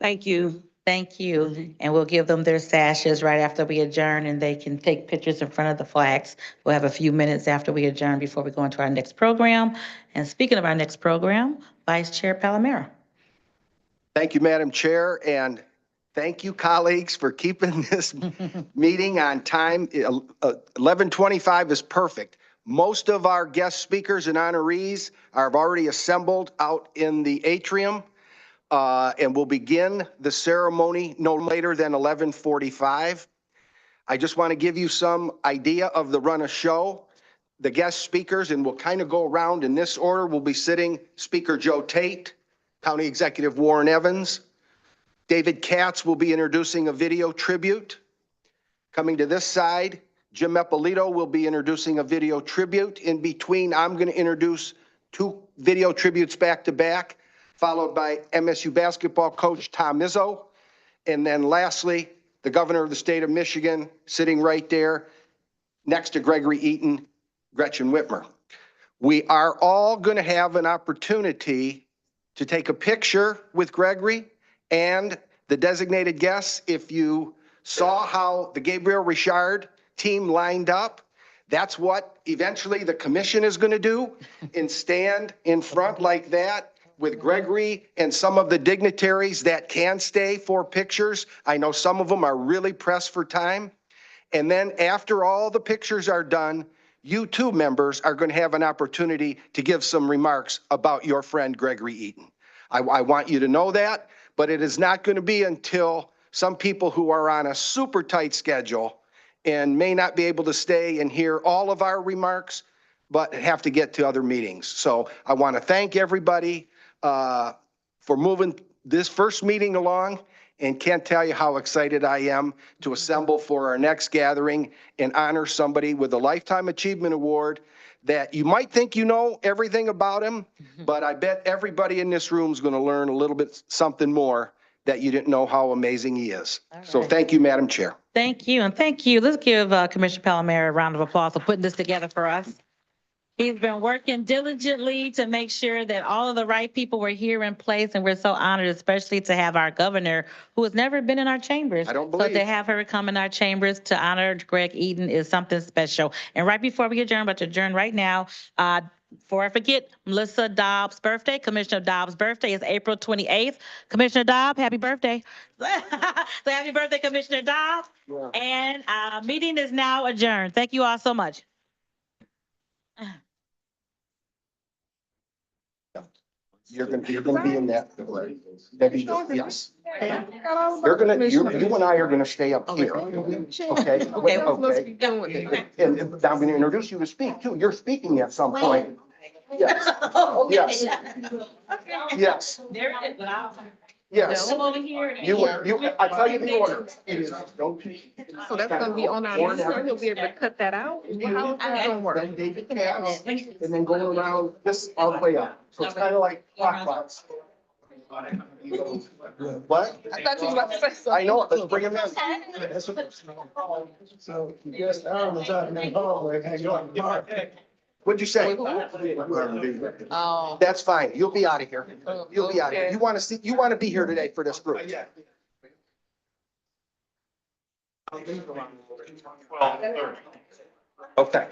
Thank you. Thank you. And we'll give them their sashes right after we adjourn, and they can take pictures in front of the flags. We'll have a few minutes after we adjourn before we go into our next program. And speaking of our next program, Vice Chair Palomera. Thank you, Madam Chair, and thank you, colleagues, for keeping this meeting on time. 11:25 is perfect. Most of our guest speakers and honorees have already assembled out in the atrium. And we'll begin the ceremony no later than 11:45. I just want to give you some idea of the run of show. The guest speakers, and we'll kind of go around in this order, will be sitting Speaker Joe Tate, County Executive Warren Evans. David Katz will be introducing a video tribute. Coming to this side, Jim Eppolito will be introducing a video tribute. In between, I'm going to introduce two video tributes back to back, followed by MSU basketball coach Tom Izzo. And then lastly, the governor of the state of Michigan, sitting right there next to Gregory Eaton, Gretchen Whitmer. We are all going to have an opportunity to take a picture with Gregory and the designated guests. If you saw how the Gabriel Richard team lined up, that's what eventually the commission is going to do, and stand in front like that with Gregory and some of the dignitaries that can stay for pictures. I know some of them are really pressed for time. And then after all the pictures are done, you too, members, are going to have an opportunity to give some remarks about your friend Gregory Eaton. I want you to know that, but it is not going to be until some people who are on a super tight schedule and may not be able to stay and hear all of our remarks, but have to get to other meetings. So I want to thank everybody for moving this first meeting along, and can't tell you how excited I am to assemble for our next gathering and honor somebody with a Lifetime Achievement Award that you might think you know everything about him, but I bet everybody in this room is going to learn a little bit something more that you didn't know how amazing he is. So thank you, Madam Chair. Thank you, and thank you. Let's give Commissioner Palomera a round of applause for putting this together for us. He's been working diligently to make sure that all of the right people were here in place, and we're so honored, especially to have our governor, who has never been in our chambers. I don't believe. So to have her come in our chambers to honor Greg Eaton is something special. And right before we adjourn, but to adjourn right now, before I forget, Melissa Dobbs' birthday, Commissioner Dobbs' birthday is April 28th. Commissioner Dobbs, happy birthday. So happy birthday, Commissioner Dobbs. Yeah. And our meeting is now adjourned. Thank you all so much. You're gonna be in that. Debbie, yes. You're gonna, you and I are gonna stay up here. Okay? Okay. And I'm gonna introduce you to speak too. You're speaking at some point. Yes. Yes. Yes. Yes. over here. I tell you the order. It is no. So that's gonna be on our list, so he'll be able to cut that out? How is that gonna work? Then David Katz, and then go around this all the way up. So it's kind of like clockwise. What? I thought you were about to say something. I know it, let's bring him in. So yes, Aaron was out in the hallway, hang on. What'd you say? Oh. That's fine. You'll be out of here. You'll be out of here. Okay. You want to be here today for this group. Okay.